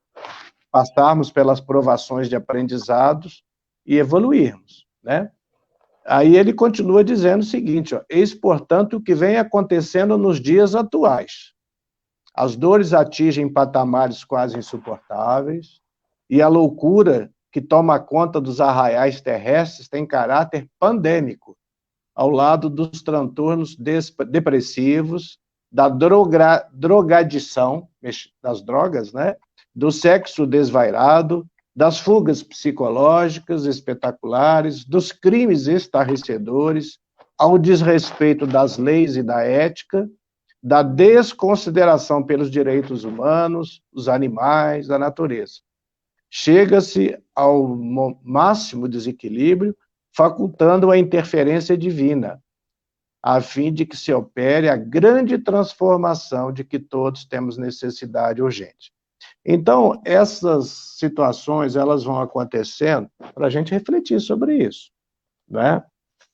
passarmos pelas provações de aprendizados e evoluirmos, né? Aí ele continua dizendo o seguinte, ó, eis, portanto, o que vem acontecendo nos dias atuais. As dores atingem patamares quase insuportáveis, e a loucura que toma conta dos arraiais terrestres tem caráter pandêmico, ao lado dos transtornos depressivos, da drogadição, das drogas, né? Do sexo desvairado, das fugas psicológicas espetaculares, dos crimes estarrecedores, ao desrespeito das leis e da ética, da desconsideração pelos direitos humanos, os animais, da natureza. Chega-se ao máximo desequilíbrio, facultando a interferência divina, a fim de que se opere a grande transformação de que todos temos necessidade urgente. Então, essas situações, elas vão acontecendo para a gente refletir sobre isso, né?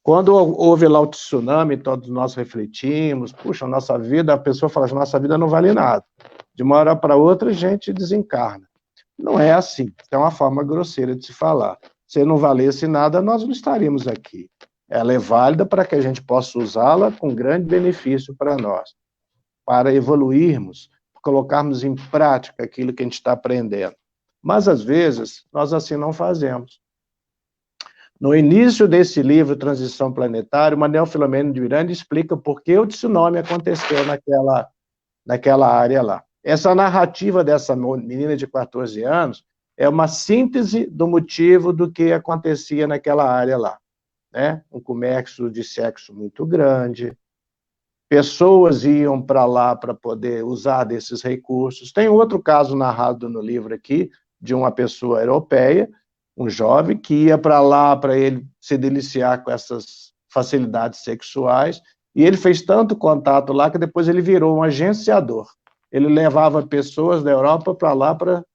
Quando houve lá o tsunami, todos nós refletimos, puxa, nossa vida, a pessoa fala, nossa vida não vale nada. De uma hora para outra, a gente desencarna. Não é assim, é uma forma grosseira de se falar. Se não valesse nada, nós não estaríamos aqui. Ela é válida para que a gente possa usá-la com grande benefício para nós, para evoluirmos, colocarmos em prática aquilo que a gente está aprendendo. Mas, às vezes, nós assim não fazemos. No início desse livro, Transição Planetária, o Manuel Filomeno de Miranda explica por que o tsunami aconteceu naquela área lá. Essa narrativa dessa menina de 14 anos é uma síntese do motivo do que acontecia naquela área lá, né? Um comércio de sexo muito grande, pessoas iam para lá para poder usar desses recursos. Tem outro caso narrado no livro aqui, de uma pessoa europeia, um jovem, que ia para lá para ele se deliciar com essas facilidades sexuais, e ele fez tanto contato lá que depois ele virou um agenciador. Ele levava pessoas da Europa para lá para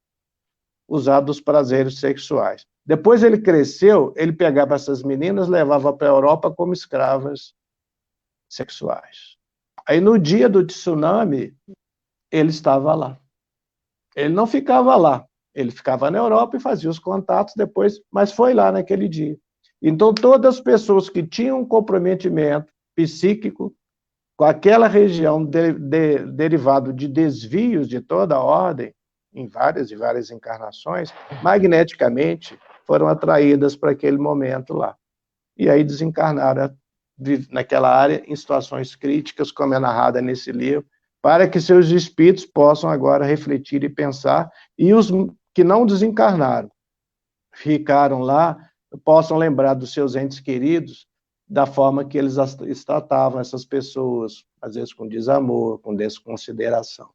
usar dos prazeres sexuais. Depois ele cresceu, ele pegava essas meninas, levava para a Europa como escravas sexuais. Aí, no dia do tsunami, ele estava lá. Ele não ficava lá, ele ficava na Europa e fazia os contatos depois, mas foi lá naquele dia. Então, todas as pessoas que tinham um comprometimento psíquico, com aquela região derivado de desvios de toda a ordem, em várias e várias encarnações, magneticamente foram atraídas para aquele momento lá. E aí desencarnaram naquela área em situações críticas, como é narrada nesse livro, para que seus espíritos possam agora refletir e pensar, e os que não desencarnaram, ficaram lá, possam lembrar dos seus entes queridos, da forma que eles tratavam essas pessoas, às vezes com desamor, com desconsideração.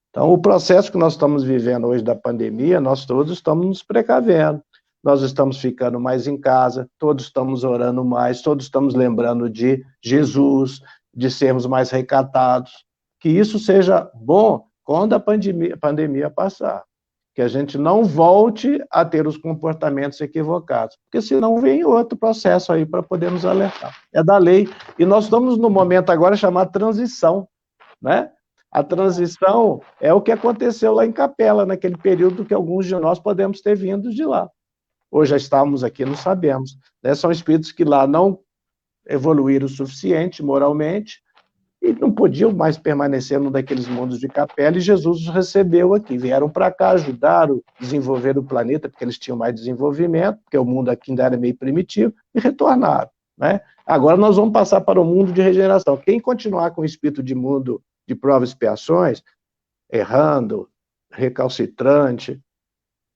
Então, o processo que nós estamos vivendo hoje da pandemia, nós todos estamos nos precavendo, nós estamos ficando mais em casa, todos estamos orando mais, todos estamos lembrando de Jesus, de sermos mais recatados, que isso seja bom quando a pandemia passar, que a gente não volte a ter os comportamentos equivocados, porque senão vem outro processo aí para poder nos alertar. É da lei, e nós estamos no momento agora chamado transição, né? A transição é o que aconteceu lá em Capela, naquele período que alguns de nós podemos ter vindo de lá. Hoje já estamos aqui, não sabemos. Né? São espíritos que lá não evoluíram o suficiente moralmente e não podiam mais permanecer num daqueles mundos de Capela, e Jesus os recebeu aqui. Vieram para cá, ajudaram a desenvolver o planeta, porque eles tinham mais desenvolvimento, porque o mundo aqui ainda era meio primitivo, e retornaram. Né? Agora nós vamos passar para o mundo de regeneração. Quem continuar com o espírito de mundo de provas e expiações, errando, recalcitrante,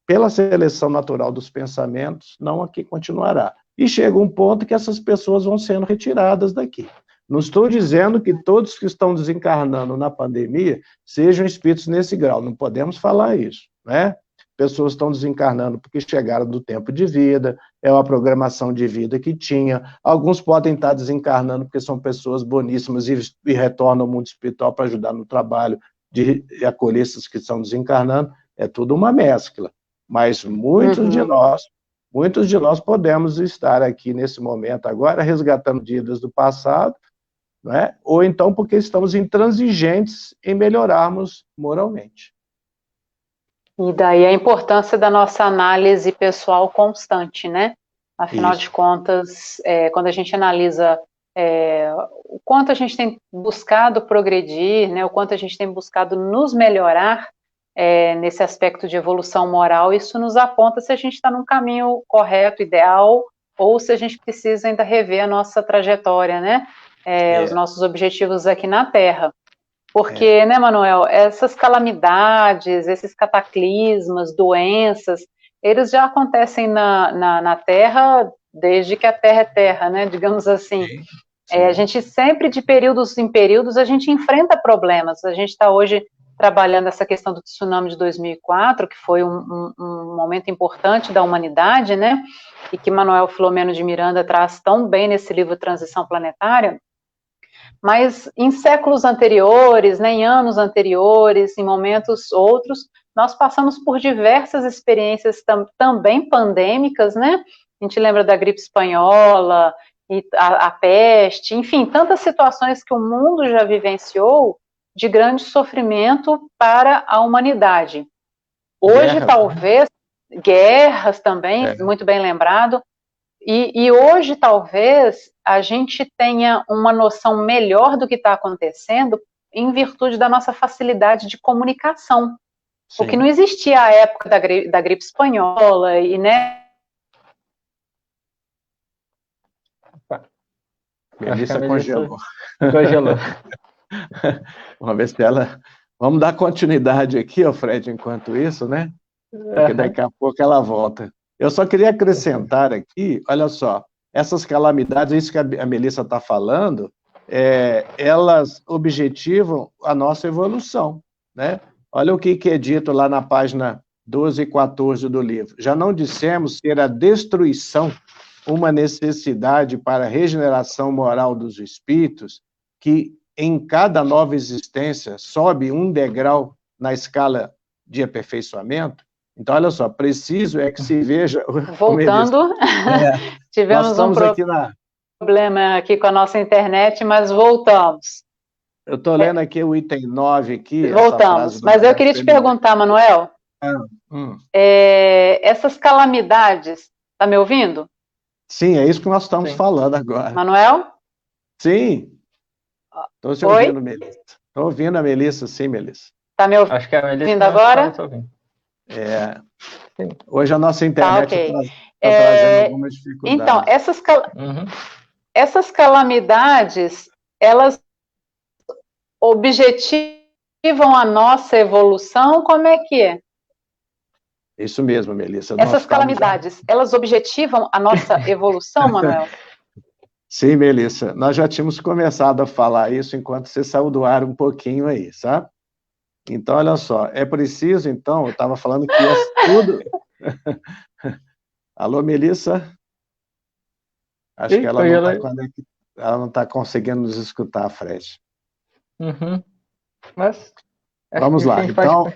pela seleção natural dos pensamentos, não aqui continuará. E chega um ponto que essas pessoas vão sendo retiradas daqui. Não estou dizendo que todos que estão desencarnando na pandemia sejam espíritos nesse grau, não podemos falar isso, né? Pessoas estão desencarnando porque chegaram do tempo de vida, é uma programação de vida que tinha. Alguns podem estar desencarnando porque são pessoas boníssimas e retornam ao mundo espiritual para ajudar no trabalho de acolher esses que estão desencarnando. É tudo uma mescla. Mas muitos de nós podemos estar aqui nesse momento agora resgatando dívidas do passado, né? Ou então porque estamos intransigentes em melhorarmos moralmente. E daí a importância da nossa análise pessoal constante, né? Afinal de contas, quando a gente analisa o quanto a gente tem buscado progredir, né? O quanto a gente tem buscado nos melhorar nesse aspecto de evolução moral, isso nos aponta se a gente está num caminho correto, ideal, ou se a gente precisa ainda rever a nossa trajetória, né? Os nossos objetivos aqui na Terra. Porque, né, Manuel, essas calamidades, esses cataclismas, doenças, eles já acontecem na Terra desde que a Terra é Terra, né, digamos assim. Sim. A gente sempre, de períodos em períodos, a gente enfrenta problemas. A gente está hoje trabalhando essa questão do tsunami de 2004, que foi um momento importante da humanidade, né, e que Manuel Filomeno de Miranda traz tão bem nesse livro Transição Planetária. Mas em séculos anteriores, né, em anos anteriores, em momentos outros, nós passamos por diversas experiências também pandêmicas, né? A gente lembra da gripe espanhola, e a peste, enfim, tantas situações que o mundo já vivenciou de grande sofrimento para a humanidade. Hoje, talvez, guerras também, muito bem lembrado, e hoje, talvez, a gente tenha uma noção melhor do que está acontecendo em virtude da nossa facilidade de comunicação. Sim. O que não existia à época da gripe espanhola, e, né? Melissa congelou. Congelou. Vamos ver se ela... Vamos dar continuidade aqui, Fred, enquanto isso, né? Porque daqui a pouco ela volta. Eu só queria acrescentar aqui, olha só, essas calamidades, isso que a Melissa está falando, elas objetivam a nossa evolução, né? Olha o que é dito lá na página 12 e 14 do livro. Já não dissemos ser a destruição uma necessidade para a regeneração moral dos espíritos, que em cada nova existência sobe um degrau na escala de aperfeiçoamento? Então, olha só, preciso é que se veja... Voltando, tivemos um problema aqui com a nossa internet, mas voltamos. Eu estou lendo aqui o item 9 aqui. Voltamos, mas eu queria te perguntar, Manuel, essas calamidades, está me ouvindo? Sim, é isso que nós estamos falando agora. Manuel? Sim. Estou te ouvindo, Melissa. Estou ouvindo a Melissa, sim, Melissa. Está me ouvindo? Acho que a Melissa Ouvindo agora? Tá ouvindo. Hoje a nossa internet ok. está trazendo algumas dificuldades. Então, Uhum. essas calamidades, elas objetivam a nossa evolução? Como é que é? Isso mesmo, Melissa. Essas calamidades, elas objetivam a nossa evolução, Manuel? Sim, Melissa. Nós já tínhamos começado a falar isso enquanto você saiu do ar um pouquinho aí, sabe? Então, olha só, é preciso, então, eu estava falando que tudo... Alô, Melissa? Acho que ela não está conseguindo nos escutar, Fred. Uhum. Mas... Vamos lá, então,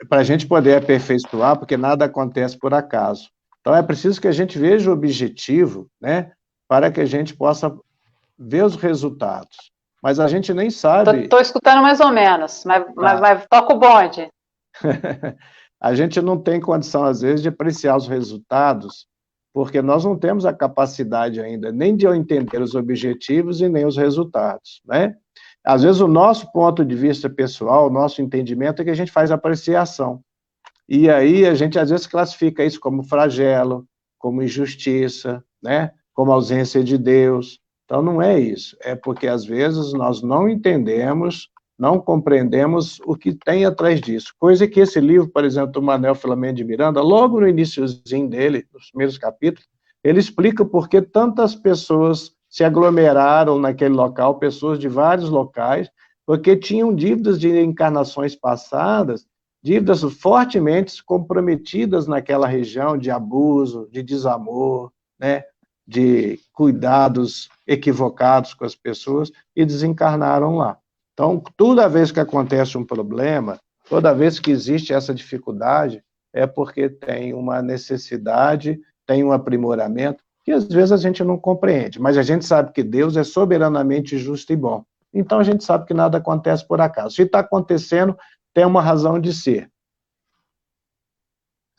para a gente poder aperfeiçoar, porque nada acontece por acaso. Então, é preciso que a gente veja o objetivo, né, para que a gente possa ver os resultados. Mas a gente nem sabe... Estou escutando mais ou menos, mas toca o bonde. A gente não tem condição, às vezes, de apreciar os resultados, porque nós não temos a capacidade ainda nem de entender os objetivos e nem os resultados, né? Às vezes, o nosso ponto de vista pessoal, o nosso entendimento é que a gente faz apreciação. E aí, a gente, às vezes, classifica isso como flagelo, como injustiça, né? Como ausência de Deus. Então, não é isso. É porque, às vezes, nós não entendemos, não compreendemos o que tem atrás disso. Coisa que esse livro, por exemplo, do Manuel Filomeno de Miranda, logo no iniciozinho dele, nos primeiros capítulos, ele explica por que tantas pessoas se aglomeraram naquele local, pessoas de vários locais, porque tinham dívidas de encarnações passadas, dívidas fortemente comprometidas naquela região de abuso, de desamor, né, de cuidados equivocados com as pessoas, e desencarnaram lá. Então, toda vez que acontece um problema, toda vez que existe essa dificuldade, é porque tem uma necessidade, tem um aprimoramento, que às vezes a gente não compreende, mas a gente sabe que Deus é soberanamente justo e bom. Então, a gente sabe que nada acontece por acaso. Se está acontecendo, tem uma razão de ser.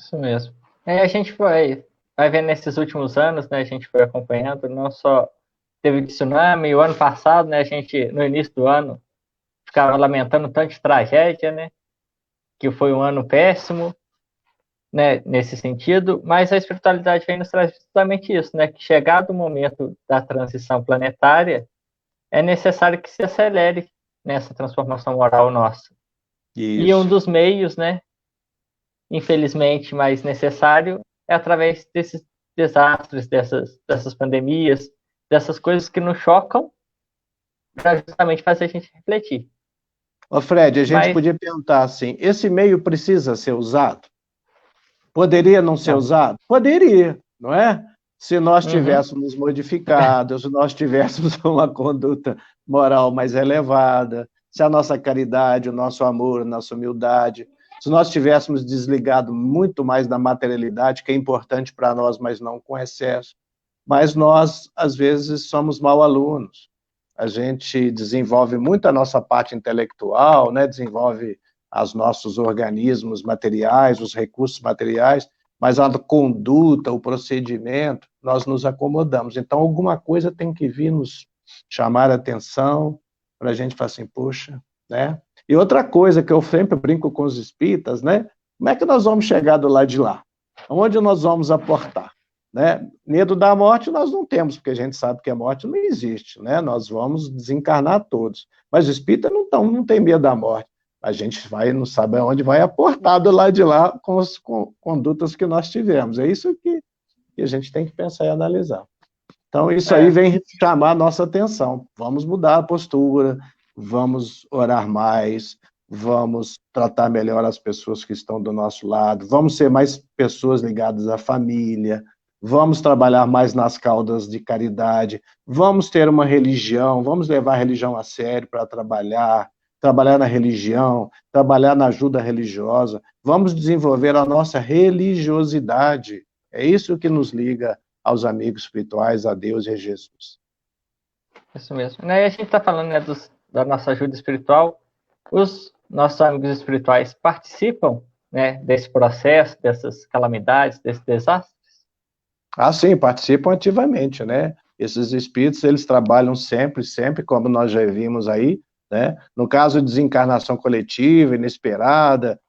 Isso mesmo. A gente vai vendo nesses últimos anos, né, a gente foi acompanhando, não só teve o tsunami, o ano passado, né, a gente, no início do ano, ficava lamentando tanto de tragédia, né, que foi um ano péssimo, né, nesse sentido, mas a espiritualidade vem nos trazer justamente isso, né, que chegado o momento da transição planetária, é necessário que se acelere nessa transformação moral nossa. Isso. E um dos meios, né, infelizmente mais necessário, é através desses desastres, dessas pandemias, dessas coisas que nos chocam, para justamente fazer a gente refletir. Ô Fred, a gente podia perguntar assim, esse meio precisa ser usado? Poderia não ser usado? Poderia, não é? Se nós tivéssemos modificado, se nós tivéssemos uma conduta moral mais elevada, se a nossa caridade, o nosso amor, a nossa humildade, se nós tivéssemos desligado muito mais da materialidade, que é importante para nós, mas não com excesso. Mas nós, às vezes, somos mau alunos. A gente desenvolve muito a nossa parte intelectual, né? Desenvolve os nossos organismos materiais, os recursos materiais, mas a conduta, o procedimento, nós nos acomodamos. Então, alguma coisa tem que vir nos chamar a atenção, para a gente falar assim, poxa, né? E outra coisa que eu sempre brinco com os espíritas, né? Como é que nós vamos chegar do lado de lá? Onde nós vamos aportar? Né? Medo da morte nós não temos, porque a gente sabe que a morte não existe, né? Nós vamos desencarnar todos. Mas o espírita não tem medo da morte. A gente não sabe aonde vai aportar do lado de lá com as condutas que nós tivemos. É isso que a gente tem que pensar e analisar. Então, isso aí vem chamar a nossa atenção. Vamos mudar a postura, vamos orar mais, vamos tratar melhor as pessoas que estão do nosso lado, vamos ser mais pessoas ligadas à família, vamos trabalhar mais nas causas de caridade, vamos ter uma religião, vamos levar a religião a sério para trabalhar na religião, trabalhar na ajuda religiosa, vamos desenvolver a nossa religiosidade. É isso que nos liga aos amigos espirituais, a Deus e a Jesus. Isso mesmo. E a gente está falando, né, da nossa ajuda espiritual. Os nossos amigos espirituais participam, né, desse processo, dessas calamidades, desses desastres? Ah, sim, participam ativamente, né? Esses espíritos, eles trabalham sempre, como nós já vimos aí, né? No caso de desencarnação coletiva, inesperada,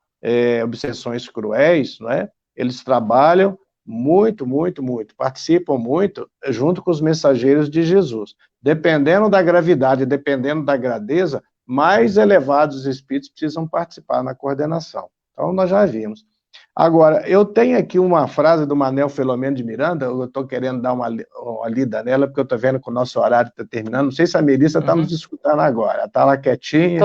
obsessões cruéis, não é? Eles trabalham muito, participam muito junto com os mensageiros de Jesus. Dependendo da gravidade, dependendo da grandeza, mais elevados espíritos precisam participar na coordenação. Então, nós já vimos. Agora, eu tenho aqui uma frase do Manuel Filomeno de Miranda, eu estou querendo dar uma lida nela, porque eu estou vendo que o nosso horário está terminando. Não sei se a Melissa está nos escutando agora. Está lá quietinha.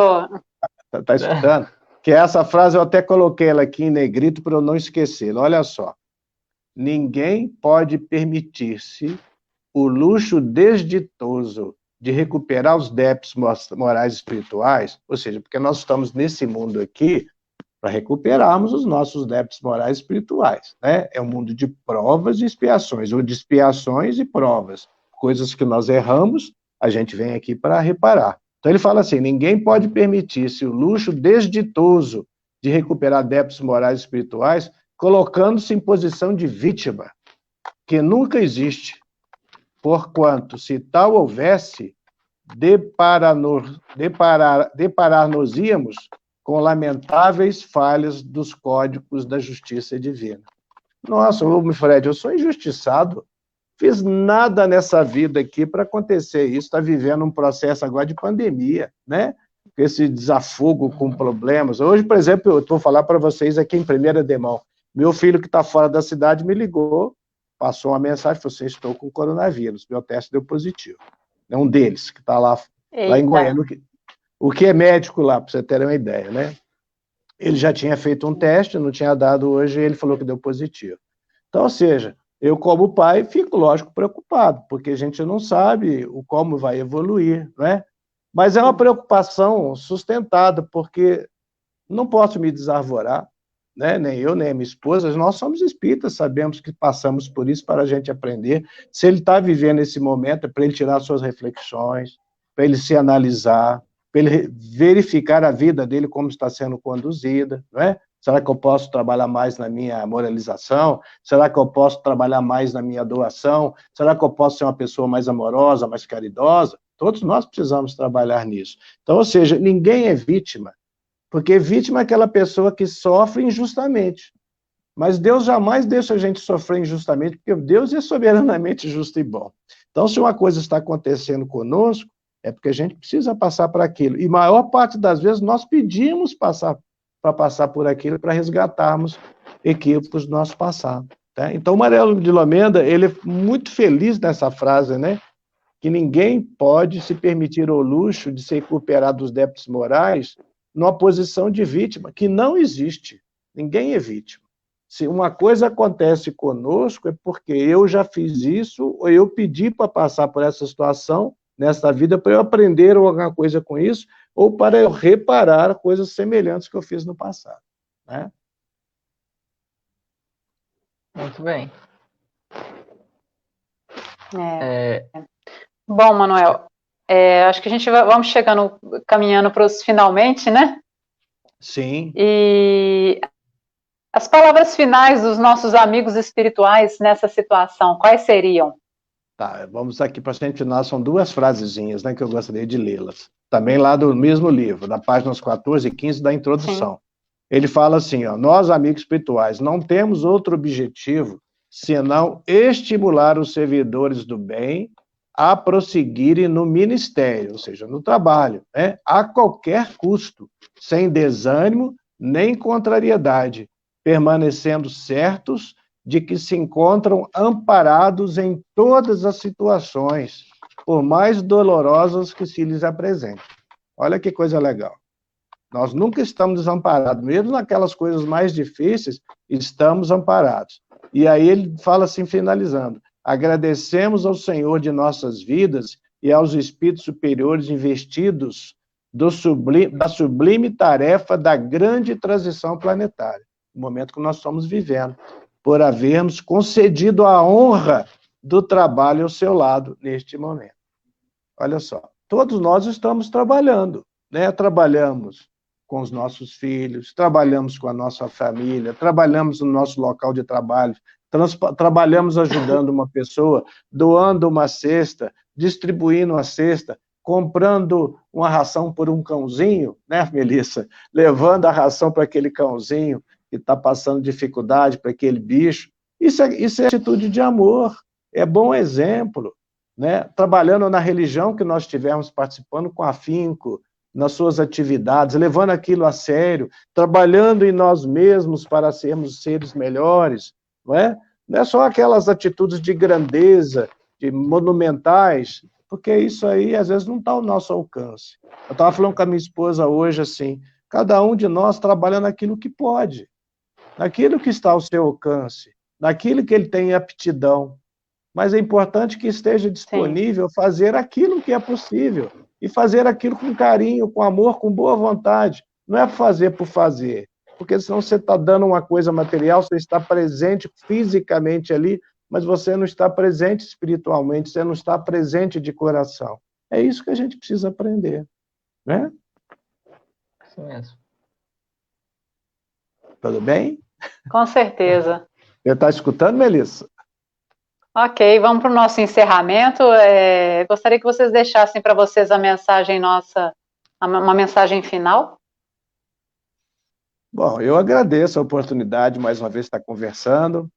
Está escutando? Que essa frase eu até coloquei ela aqui em negrito para eu não esquecê-la. Olha só. Ninguém pode permitir-se o luxo desditoso de recuperar os débitos morais e espirituais, ou seja, porque nós estamos nesse mundo aqui para recuperarmos os nossos débitos morais e espirituais, né? É um mundo de provas e expiações, ou de expiações e provas. Coisas que nós erramos, a gente vem aqui para reparar. Então ele fala assim, ninguém pode permitir-se o luxo desditoso de recuperar débitos morais e espirituais, colocando-se em posição de vítima, que nunca existe, porquanto, se tal houvesse, deparar-nos-íamos com lamentáveis falhas dos códigos da justiça divina. Nossa, Fred, eu sou injustiçado, fiz nada nessa vida aqui para acontecer isso, está vivendo um processo agora de pandemia, né? Esse desafogo com problemas. Hoje, por exemplo, eu vou falar para vocês aqui em primeira de mão, meu filho que está fora da cidade me ligou, passou uma mensagem, falou assim, estou com coronavírus, meu teste deu positivo. É um deles, que está lá em Goiânia. O que é médico lá, para você ter uma ideia, né? Ele já tinha feito um teste, não tinha dado hoje, e ele falou que deu positivo. Então, ou seja, eu como pai fico, lógico, preocupado, porque a gente não sabe como vai evoluir, não é? Mas é uma preocupação sustentada, porque não posso me desarvorar, né? Nem eu, nem a minha esposa, nós somos espíritas, sabemos que passamos por isso para a gente aprender. Se ele está vivendo esse momento, é para ele tirar suas reflexões, para ele se analisar, para ele verificar a vida dele como está sendo conduzida, não é? Será que eu posso trabalhar mais na minha moralização? Será que eu posso trabalhar mais na minha doação? Será que eu posso ser uma pessoa mais amorosa, mais caridosa? Todos nós precisamos trabalhar nisso. Então, ou seja, ninguém é vítima, porque vítima é aquela pessoa que sofre injustamente. Mas Deus jamais deixa a gente sofrer injustamente, porque Deus é soberanamente justo e bom. Então, se uma coisa está acontecendo conosco, é porque a gente precisa passar por aquilo. E maior parte das vezes nós pedimos para passar por aquilo, para resgatarmos equívocos do nosso passado. Tá? Então, o Manuel de Filomeno, ele é muito feliz nessa frase, né? Que ninguém pode se permitir o luxo de se recuperar dos débitos morais numa posição de vítima, que não existe. Ninguém é vítima. Se uma coisa acontece conosco, é porque eu já fiz isso, ou eu pedi para passar por essa situação nesta vida, para eu aprender alguma coisa com isso, ou para eu reparar coisas semelhantes que eu fiz no passado. Né? Muito bem. Bom, Manuel, acho que a gente vamos chegando, caminhando para os finalmente, né? Sim. E as palavras finais dos nossos amigos espirituais nessa situação, quais seriam? Tá, vamos aqui para a gente finalizar, são duas frasezinhas, né, que eu gostaria de lê-las. Também lá do mesmo livro, da páginas 14 e 15 da introdução. Sim. Ele fala assim, ó, nós, amigos espirituais, não temos outro objetivo senão estimular os servidores do bem a prosseguirem no ministério, ou seja, no trabalho, né, a qualquer custo, sem desânimo nem contrariedade, permanecendo certos de que se encontram amparados em todas as situações, por mais dolorosas que se lhes apresentem. Olha que coisa legal. Nós nunca estamos desamparados, mesmo naquelas coisas mais difíceis, estamos amparados. E aí ele fala assim, finalizando, agradecemos ao Senhor de nossas vidas e aos espíritos superiores investidos da sublime tarefa da grande transição planetária, o momento que nós estamos vivendo, por havermos concedido a honra do trabalho ao seu lado neste momento. Olha só, todos nós estamos trabalhando, né? Trabalhamos com os nossos filhos, trabalhamos com a nossa família, trabalhamos no nosso local de trabalho, trabalhamos ajudando uma pessoa, doando uma cesta, distribuindo uma cesta, comprando uma ração por um cãozinho, né, Melissa? Levando a ração para aquele cãozinho que está passando dificuldade, para aquele bicho. Isso é atitude de amor, é bom exemplo, né? Trabalhando na religião que nós estivermos participando com afinco, nas suas atividades, levando aquilo a sério, trabalhando em nós mesmos para sermos seres melhores, não é? Não é só aquelas atitudes de grandeza, de monumentais, porque isso aí, às vezes, não está ao nosso alcance. Eu estava falando com a minha esposa hoje, assim, cada um de nós trabalha naquilo que pode, naquilo que está ao seu alcance, naquilo que ele tem aptidão, mas é importante que esteja disponível fazer aquilo que é possível, e fazer aquilo com carinho, com amor, com boa vontade. Não é fazer por fazer, porque senão você está dando uma coisa material, você está presente fisicamente ali, mas você não está presente espiritualmente, você não está presente de coração. É isso que a gente precisa aprender, né? Isso mesmo. Tudo bem? Com certeza. Você está escutando, Melissa? Ok, vamos para o nosso encerramento. Gostaria que vocês deixassem para vocês a mensagem nossa, uma mensagem final. Bom, eu agradeço a oportunidade, mais uma vez, de estar conversando.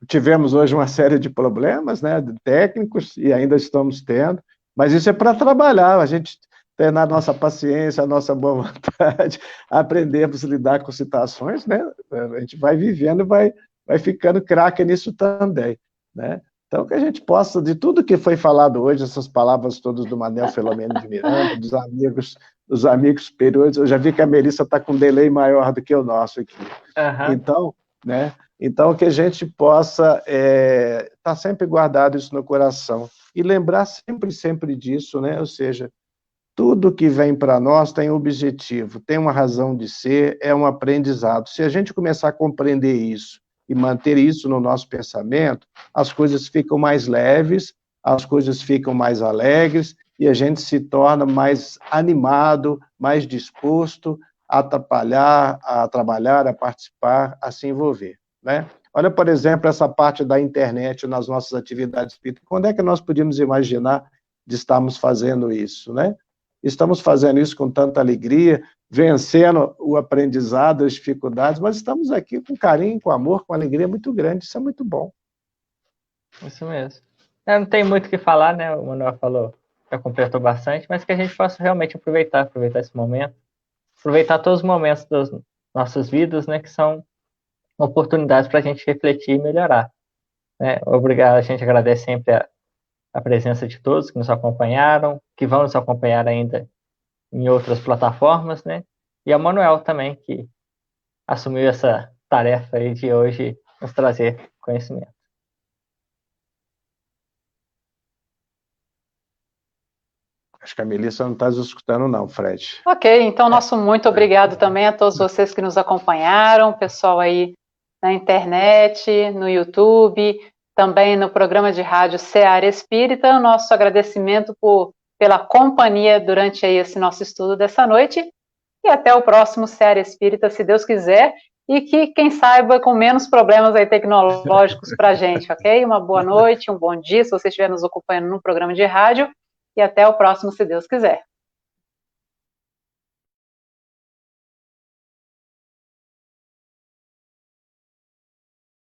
Tivemos hoje uma série de problemas, né, técnicos, e ainda estamos tendo, mas isso é para trabalhar, a gente treinar a nossa paciência, a nossa boa vontade, aprendermos a lidar com situações, né? A gente vai vivendo e vai ficando craque nisso também, né? Então, que a gente possa, de tudo que foi falado hoje, essas palavras todas do Manel Filomeno de Miranda, dos amigos superiores, eu já vi que a Melissa está com um delay maior do que o nosso aqui. Uhum. Então, né? Então, que a gente possa estar sempre guardado isso no coração e lembrar sempre disso, né? Ou seja, tudo que vem para nós tem um objetivo, tem uma razão de ser, é um aprendizado. Se a gente começar a compreender isso e manter isso no nosso pensamento, as coisas ficam mais leves, as coisas ficam mais alegres e a gente se torna mais animado, mais disposto a trabalhar, a participar, a se envolver, né? Olha, por exemplo, essa parte da internet nas nossas atividades espíritas. Quando é que nós podíamos imaginar de estarmos fazendo isso, né? Estamos fazendo isso com tanta alegria, vencendo o aprendizado, as dificuldades, mas estamos aqui com carinho, com amor, com alegria muito grande, isso é muito bom. Isso mesmo. Não tem muito o que falar, né? O Manuel falou, já completou bastante, mas que a gente possa realmente aproveitar esse momento, aproveitar todos os momentos das nossas vidas, né? Que são oportunidades para a gente refletir e melhorar, né? Obrigado, a gente agradece sempre a presença de todos que nos acompanharam, que vão nos acompanhar ainda em outras plataformas, né? E ao Manuel também, que assumiu essa tarefa aí de hoje nos trazer conhecimento. Acho que a Melissa não está nos escutando não, Fred. Ok, então nosso muito obrigado também a todos vocês que nos acompanharam, pessoal aí na internet, no YouTube, também no programa de rádio Seara Espírita. Nosso agradecimento pela companhia durante aí esse nosso estudo dessa noite. E até o próximo Seara Espírita, se Deus quiser. E que, quem saiba, com menos problemas aí tecnológicos para a gente, ok? Uma boa noite, um bom dia, se você estiver nos acompanhando no programa de rádio. E até o próximo, se Deus quiser.